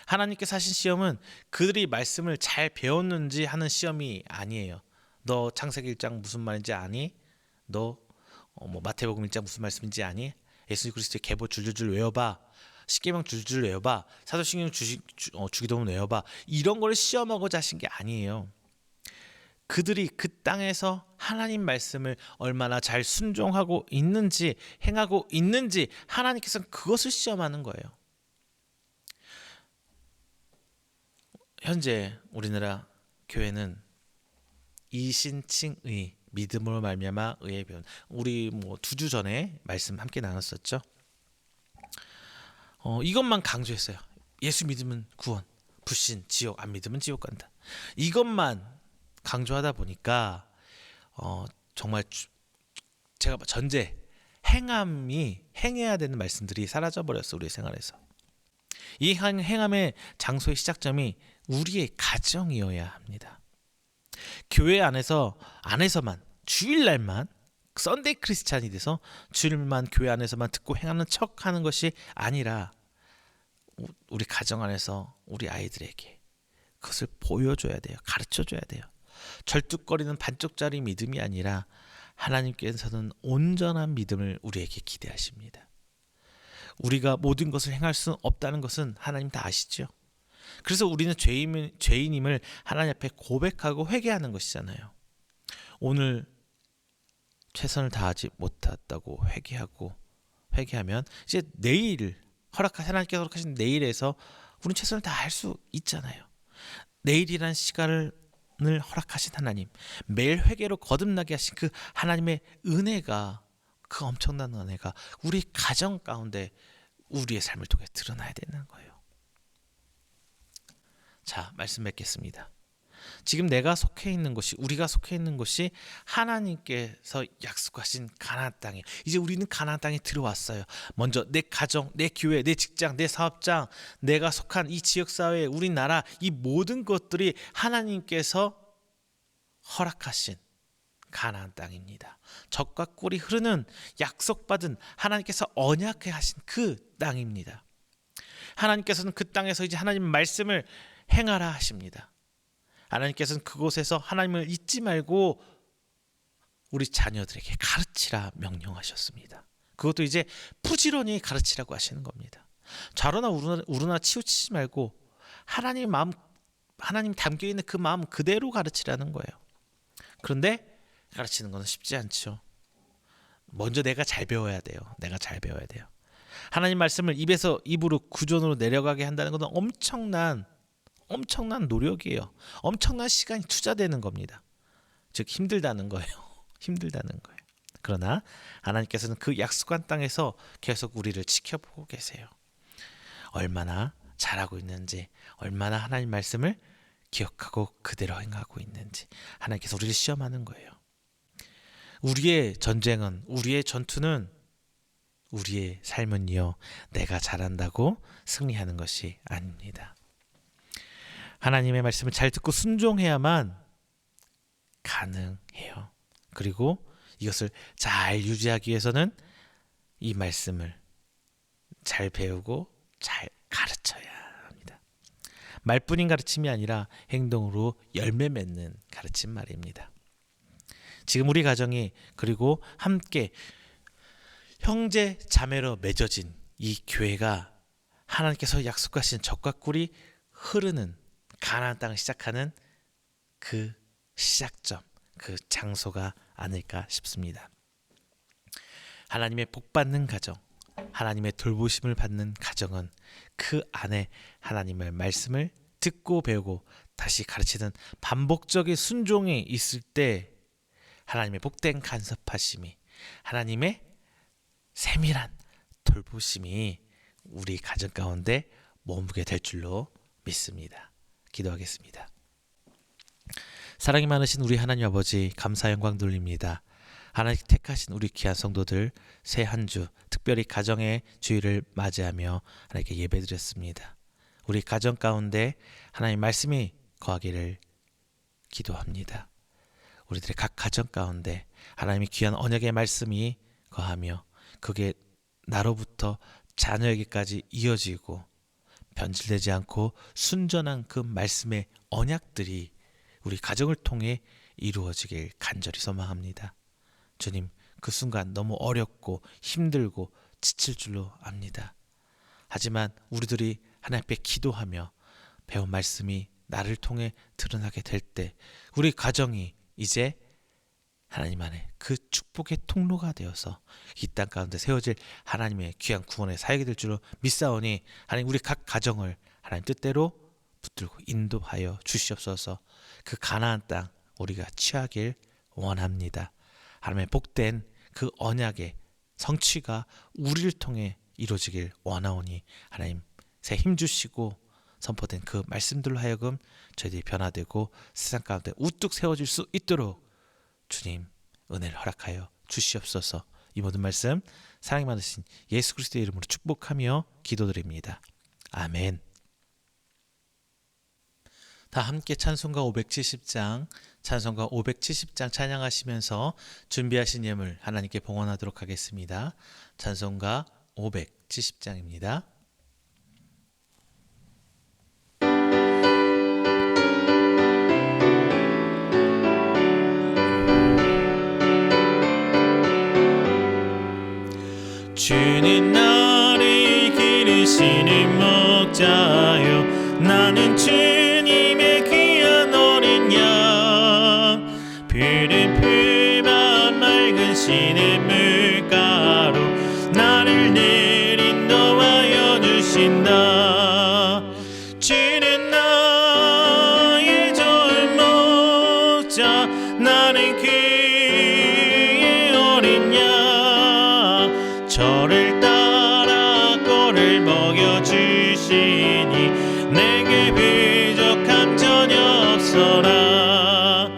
하나님께서 하신 시험은 그들이 말씀을 잘 배웠는지 하는 시험이 아니에요. 너 창세기 1장 무슨 말인지 아니? 너 마태복음 1장 무슨 말씀인지 아니? 예수 그리스도의 계보 줄줄줄 외워봐. 십계명 줄줄 외워봐. 사도신경 주기도문 외워봐. 이런 걸 시험하고자 하신 게 아니에요. 그들이 그 땅에서 하나님 말씀을 얼마나 잘 순종하고 있는지, 행하고 있는지 하나님께서는 그것을 시험하는 거예요. 현재 우리나라 교회는 이신칭의, 믿음으로 말미암아 의의 변. 우리 2주 전에 말씀 함께 나눴었죠. 이것만 강조했어요. 예수 믿으면 구원, 불신 지옥, 안 믿으면 지옥 간다. 이것만 강조하다 보니까 정말 제가 전제 행해야 되는 말씀들이 사라져 버렸어. 우리 생활에서. 이 행함의 장소의 시작점이 우리의 가정이어야 합니다. 교회 안에서만 주일날만 썬데이 크리스찬이 돼서 주일만 교회 안에서만 듣고 행하는 척하는 것이 아니라 우리 가정 안에서 우리 아이들에게 그것을 보여줘야 돼요. 가르쳐줘야 돼요. 절뚝거리는 반쪽짜리 믿음이 아니라 하나님께서는 온전한 믿음을 우리에게 기대하십니다. 우리가 모든 것을 행할 수 없다는 것은 하나님 다 아시죠. 그래서 우리는 죄인임을 하나님 앞에 고백하고 회개하는 것이잖아요. 오늘 최선을 다하지 못했다고 회개하면 이제 내일 하나님께서 허락하신 내일에서 우리는 최선을 다할 수 있잖아요. 내일이란 시간을 허락하신 하나님, 매일 회개로 거듭나게 하신 그 하나님의 은혜가, 그 엄청난 은혜가 우리 가정 가운데 우리의 삶을 통해 드러나야 되는 거예요. 자, 말씀 맺겠습니다. 지금 우리가 속해 있는 곳이 하나님께서 약속하신 가나안 땅이에요. 이제 우리는 가나안 땅에 들어왔어요. 먼저 내 가정, 내 교회, 내 직장, 내 사업장, 내가 속한 이 지역사회, 우리나라, 이 모든 것들이 하나님께서 허락하신 가나안 땅입니다. 젖과 꿀이 흐르는 약속받은, 하나님께서 언약해 하신 그 땅입니다. 하나님께서는 그 땅에서 이제 하나님 말씀을 행하라 하십니다. 하나님께서는 그곳에서 하나님을 잊지 말고 우리 자녀들에게 가르치라 명령하셨습니다. 그것도 이제 부지런히 가르치라고 하시는 겁니다. 좌로나 우로나 치우치지 말고 하나님 마음, 하나님 담겨 있는 그 마음 그대로 가르치라는 거예요. 그런데 가르치는 건 쉽지 않죠. 먼저 내가 잘 배워야 돼요. 내가 잘 배워야 돼요. 하나님 말씀을 입에서 입으로 구전으로 내려가게 한다는 것은 엄청난 노력이에요. 엄청난 시간이 투자되는 겁니다. 즉 힘들다는 거예요. 힘들다는 거예요. 그러나 하나님께서는 그 약속한 땅에서 계속 우리를 지켜보고 계세요. 얼마나 잘하고 있는지, 얼마나 하나님 말씀을 기억하고 그대로 행하고 있는지 하나님께서 우리를 시험하는 거예요. 우리의 전쟁은, 우리의 전투는, 우리의 삶은요, 내가 잘한다고 승리하는 것이 아닙니다. 하나님의 말씀을 잘 듣고 순종해야만 가능해요. 그리고 이것을 잘 유지하기 위해서는 이 말씀을 잘 배우고 잘 가르쳐야 합니다. 말뿐인 가르침이 아니라 행동으로 열매 맺는 가르침 말입니다. 지금 우리 가정이, 그리고 함께 형제 자매로 맺어진 이 교회가 하나님께서 약속하신 젖과 꿀이 흐르는 가나안 땅을 시작하는 그 시작점, 그 장소가 아닐까 싶습니다. 하나님의 복받는 가정, 하나님의 돌보심을 받는 가정은 그 안에 하나님의 말씀을 듣고 배우고 다시 가르치는 반복적인 순종이 있을 때 하나님의 복된 간섭하심이, 하나님의 세밀한 돌보심이 우리 가정 가운데 머무게 될 줄로 믿습니다. 기도하겠습니다. 사랑이 많으신 우리 하나님 아버지, 감사 영광 돌립니다. 하나님 택하신 우리 귀한 성도들 새 한 주 특별히 가정의 주일을 맞이하며 하나님께 예배드렸습니다. 우리 가정 가운데 하나님 말씀이 거하기를 기도합니다. 우리들의 각 가정 가운데 하나님의 귀한 언약의 말씀이 거하며 그게 나로부터 자녀에게까지 이어지고 변질되지 않고 순전한 그 말씀의 언약들이 우리 가정을 통해 이루어지길 간절히 소망합니다. 주님, 그 순간 너무 어렵고 힘들고 지칠 줄로 압니다. 하지만 우리들이 하나님 앞에 기도하며 배운 말씀이 나를 통해 드러나게 될 때 우리 가정이 이제 하나님 안에 그 축복의 통로가 되어서 이 땅 가운데 세워질 하나님의 귀한 구원의 사역이 될 줄로 믿사오니 하나님 우리 각 가정을 하나님 뜻대로 붙들고 인도하여 주시옵소서. 그 가나안 땅 우리가 취하길 원합니다. 하나님의 복된 그 언약의 성취가 우리를 통해 이루어지길 원하오니 하나님 새 힘 주시고 선포된 그 말씀들로 하여금 저희들이 변화되고 세상 가운데 우뚝 세워질 수 있도록 주님 은혜를 허락하여 주시옵소서. 이 모든 말씀 사랑이 많으신 예수 그리스도의 이름으로 축복하며 기도드립니다. 아멘. 다 함께 찬송가 570장 찬양하시면서 준비하신 예물 하나님께 봉헌하도록 하겠습니다. 찬송가 570장입니다. 주는 나를 기르시는 목자요, 나는 주님의 귀한 어린 양. 푸른 풀밭 맑은 시냇 물가로 나를 늘 인도하여 주신다. 주는 나의 좋은 목자, 나는 그의 어린 양. 저를 따라 꼴을 먹여주시니 내게 부족함 전혀 없어라.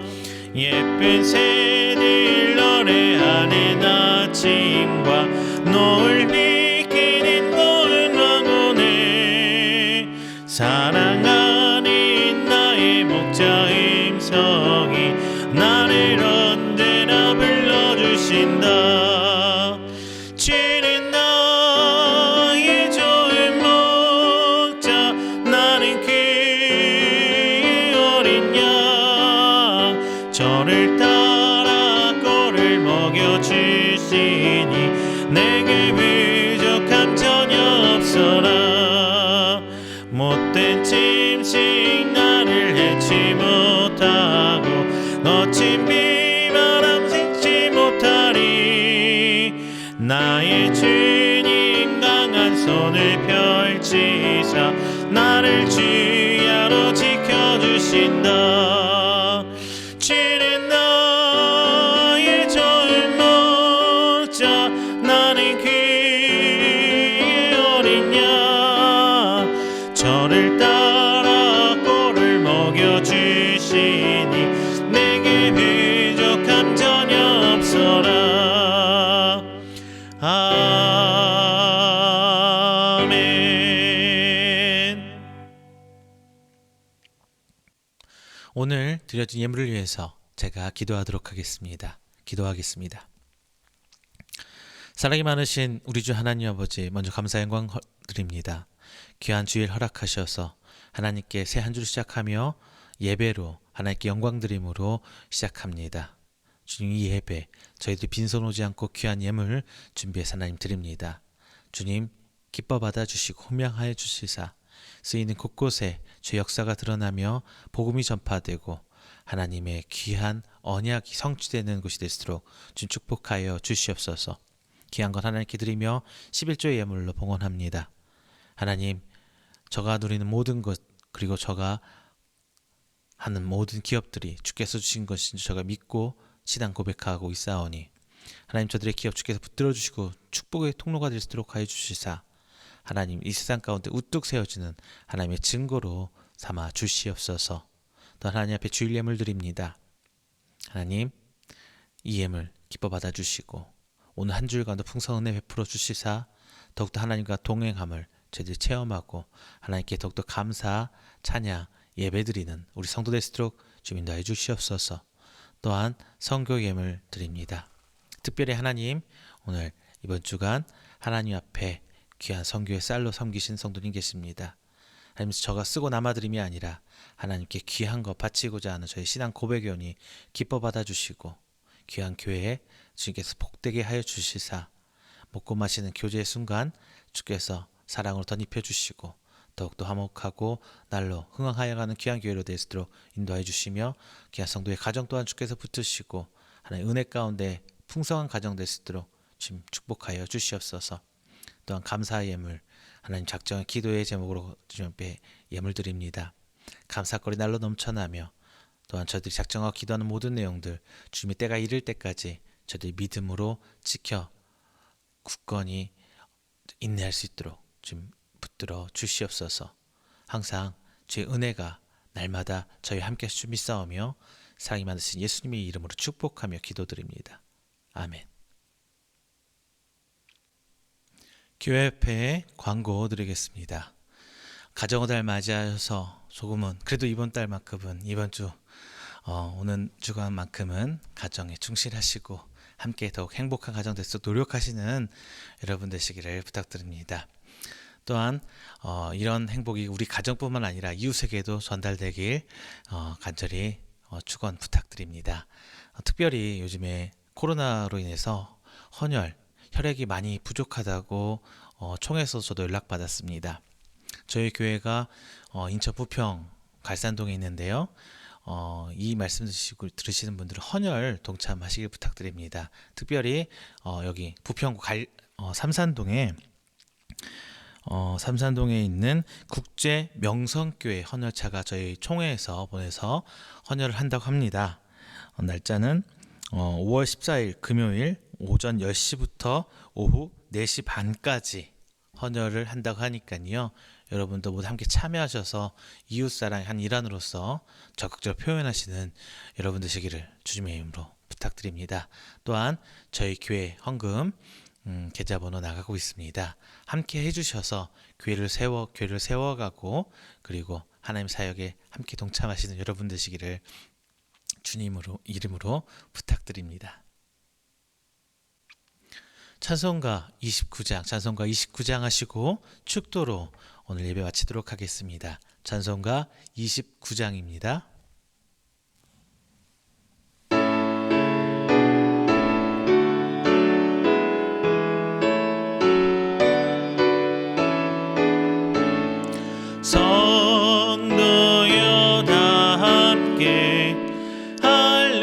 예쁜 새들 노래하는 아침과 노을 이끄는 고운 왕원에 사랑하는 나의 목자 음성이 나를 언제나 불러주신다. 주는 나의 좋은 목자, 나는 그의 어린 양. 저를 따라 꼴을 먹여주시니 내게 부족함 전혀 없어라. 못된 짐 거친 비바람 생지 못하리. 나의 주님 강한 손을 펼치사 나를 주야로 지켜주신다. 주는 나의 좋은 목자 나는 그의 어린 양. 저를 따라 꼴을 먹여주시니 내게 부족함 전혀 없어라. 아멘. 오늘 드려진 예물을 위해서 제가 기도하도록 하겠습니다. 기도하겠습니다. 사랑이 많으신 우리 주 하나님 아버지, 먼저 감사 영광 드립니다. 귀한 주일 허락하셔서 하나님께 새 한 주를 시작하며 예배로 하나님께 영광 드림으로 시작합니다. 주님, 이 예배 저희들이 빈손 오지 않고 귀한 예물 준비해서 하나님 드립니다. 주님, 기뻐 받아주시고 훈명하여 주시사 쓰이는 곳곳에 주의 역사가 드러나며 복음이 전파되고 하나님의 귀한 언약이 성취되는 곳이 될수록 주님 축복하여 주시옵소서. 귀한 것 하나님께 드리며 11조의 예물로 봉헌합니다. 하나님, 저가 누리는 모든 것, 그리고 저가 하는 모든 기업들이 주께서 주신 것인 줄 저가 믿고 신앙 고백하고 있사오니 하나님, 저들의 기업 주께서 붙들어 주시고 축복의 통로가 될 수 있도록 하여 주시사 하나님, 이 세상 가운데 우뚝 세워지는 하나님의 증거로 삼아 주시옵소서. 또 하나님 앞에 주일 예물 드립니다. 하나님, 이 예물 기뻐 받아주시고 오늘 한 주일 가운데 풍성한 은혜 베풀어 주시사 더욱더 하나님과 동행함을 저희들이 체험하고 하나님께 더욱더 감사, 찬양, 예배드리는 우리 성도 될 수 있도록 주님 인도하여 주시옵소서. 또한 선교 예물 드립니다. 특별히 하나님, 오늘 이번 주간 하나님 앞에 귀한 선교의 쌀로 섬기신 성도님 계십니다. 하나님, 저가 쓰고 남아드림이 아니라 하나님께 귀한 거 바치고자 하는 저희 신앙 고백이 오니 기뻐 받아주시고 귀한 교회에 주님께서 복되게 하여 주시사 먹고 마시는 교제의 순간 주께서 사랑으로 덧입혀 주시고 더욱더 화목하고 날로 흥황하여 가는 귀한 교회로 될 수 있도록 인도하여 주시며 귀한 성도의 가정 또한 주께서 붙으시고 하나님 은혜 가운데 풍성한 가정 될 수 있도록 주님 축복하여 주시옵소서. 또한 감사의 예물, 하나님 작정한 기도의 제목으로 주님 앞에 예물 드립니다. 감사거리 날로 넘쳐나며 또한 저들이 작정하고 기도하는 모든 내용들 주님의 때가 이를 때까지 저들이 믿음으로 지켜 굳건히 인내할 수 있도록 주님 붙들어 주시옵소서. 항상 주의 은혜가 날마다 저희와 함께 하실 줄 믿사오며 사랑이 많으신 예수님의 이름으로 축복하며 기도드립니다. 아멘. 교회 옆에 광고 드리겠습니다. 가정의 달 맞이하셔서 조금은 그래도 이번 달만큼은 이번 주 오는 주간만큼은 가정에 충실하시고 함께 더욱 행복한 가정 될 수 있도록 노력하시는 여러분 되시기를 부탁드립니다. 또한 이런 행복이 우리 가정뿐만 아니라 이웃에게도 전달되길 간절히 축원 부탁드립니다. 특별히 요즘에 코로나로 인해서 헌혈, 혈액이 많이 부족하다고 총에서 저도 연락받았습니다. 저희 교회가 인천 부평 갈산동에 있는데요. 이 말씀 들으시는 분들은 헌혈 동참하시길 부탁드립니다. 특별히 여기 부평구 삼산동에 있는 국제 명성교회 헌혈차가 저희 총회에서 보내서 헌혈을 한다고 합니다. 날짜는 5월 14일 금요일 오전 10시부터 오후 4시 반까지 헌혈을 한다고 하니까요. 여러분도 모두 함께 참여하셔서 이웃사랑의 한 일환으로서 적극적으로 표현하시는 여러분 되시기를 주님의 이름으로 부탁드립니다. 또한 저희 교회 헌금 계좌번호 나가고 있습니다. 함께 해주셔서 교회를 세워가고 그리고 하나님 사역에 함께 동참하시는 여러분 되시기를 주님으로 이름으로 부탁드립니다. 찬송가 29장 하시고 축도로 오늘 예배 마치도록 하겠습니다. 찬송가 29장입니다. 성도여 다 함께 할렐루야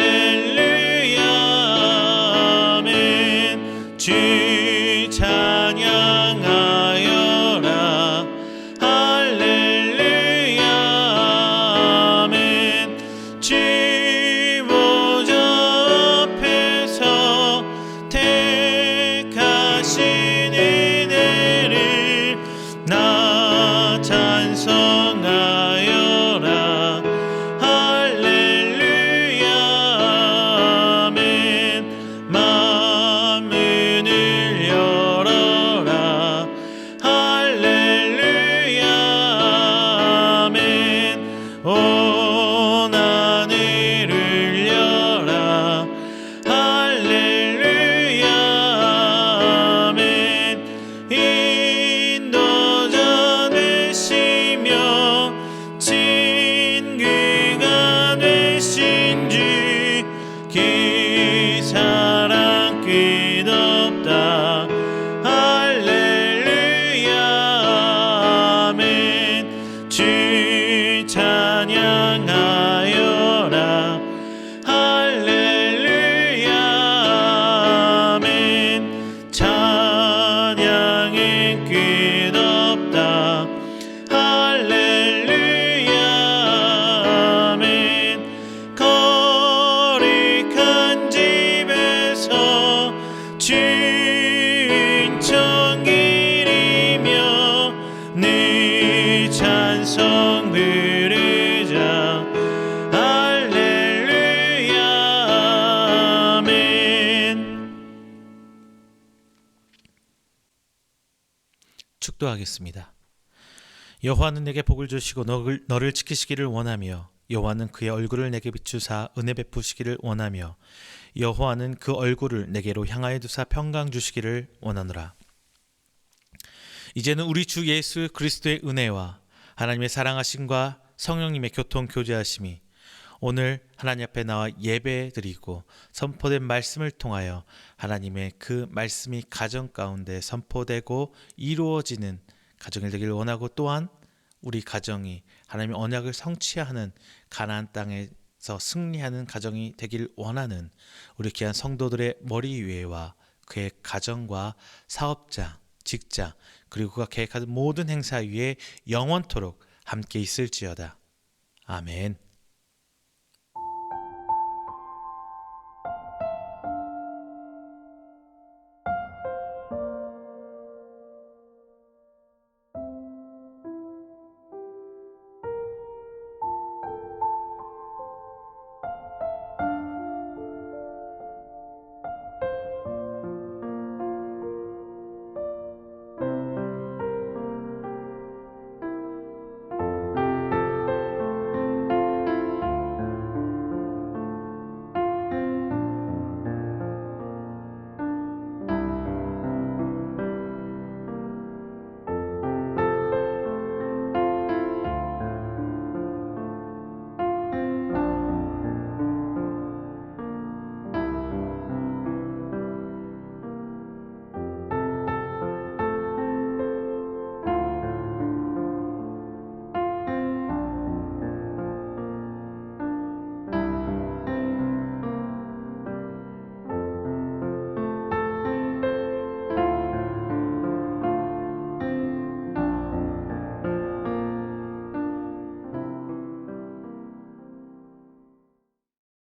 축도하겠습니다. 여호와는 내게 복을 주시고 너를 지키시기를 원하며 여호와는 그의 얼굴을 내게 비추사 은혜 베푸시기를 원하며 여호와는 그 얼굴을 내게로 향하여 두사 평강 주시기를 원하노라. 이제는 우리 주 예수 그리스도의 은혜와 하나님의 사랑하심과 성령님의 교통 교제하심이 오늘 하나님 앞에 나와 예배드리고 선포된 말씀을 통하여 하나님의 그 말씀이 가정 가운데 선포되고 이루어지는 가정이 되길 원하고, 또한 우리 가정이 하나님의 언약을 성취하는 가나안 땅에서 승리하는 가정이 되길 원하는 우리 귀한 성도들의 머리 위에와 그의 가정과 사업장, 직장, 그리고 그가 계획하는 모든 행사 위에 영원토록 함께 있을지어다. 아멘.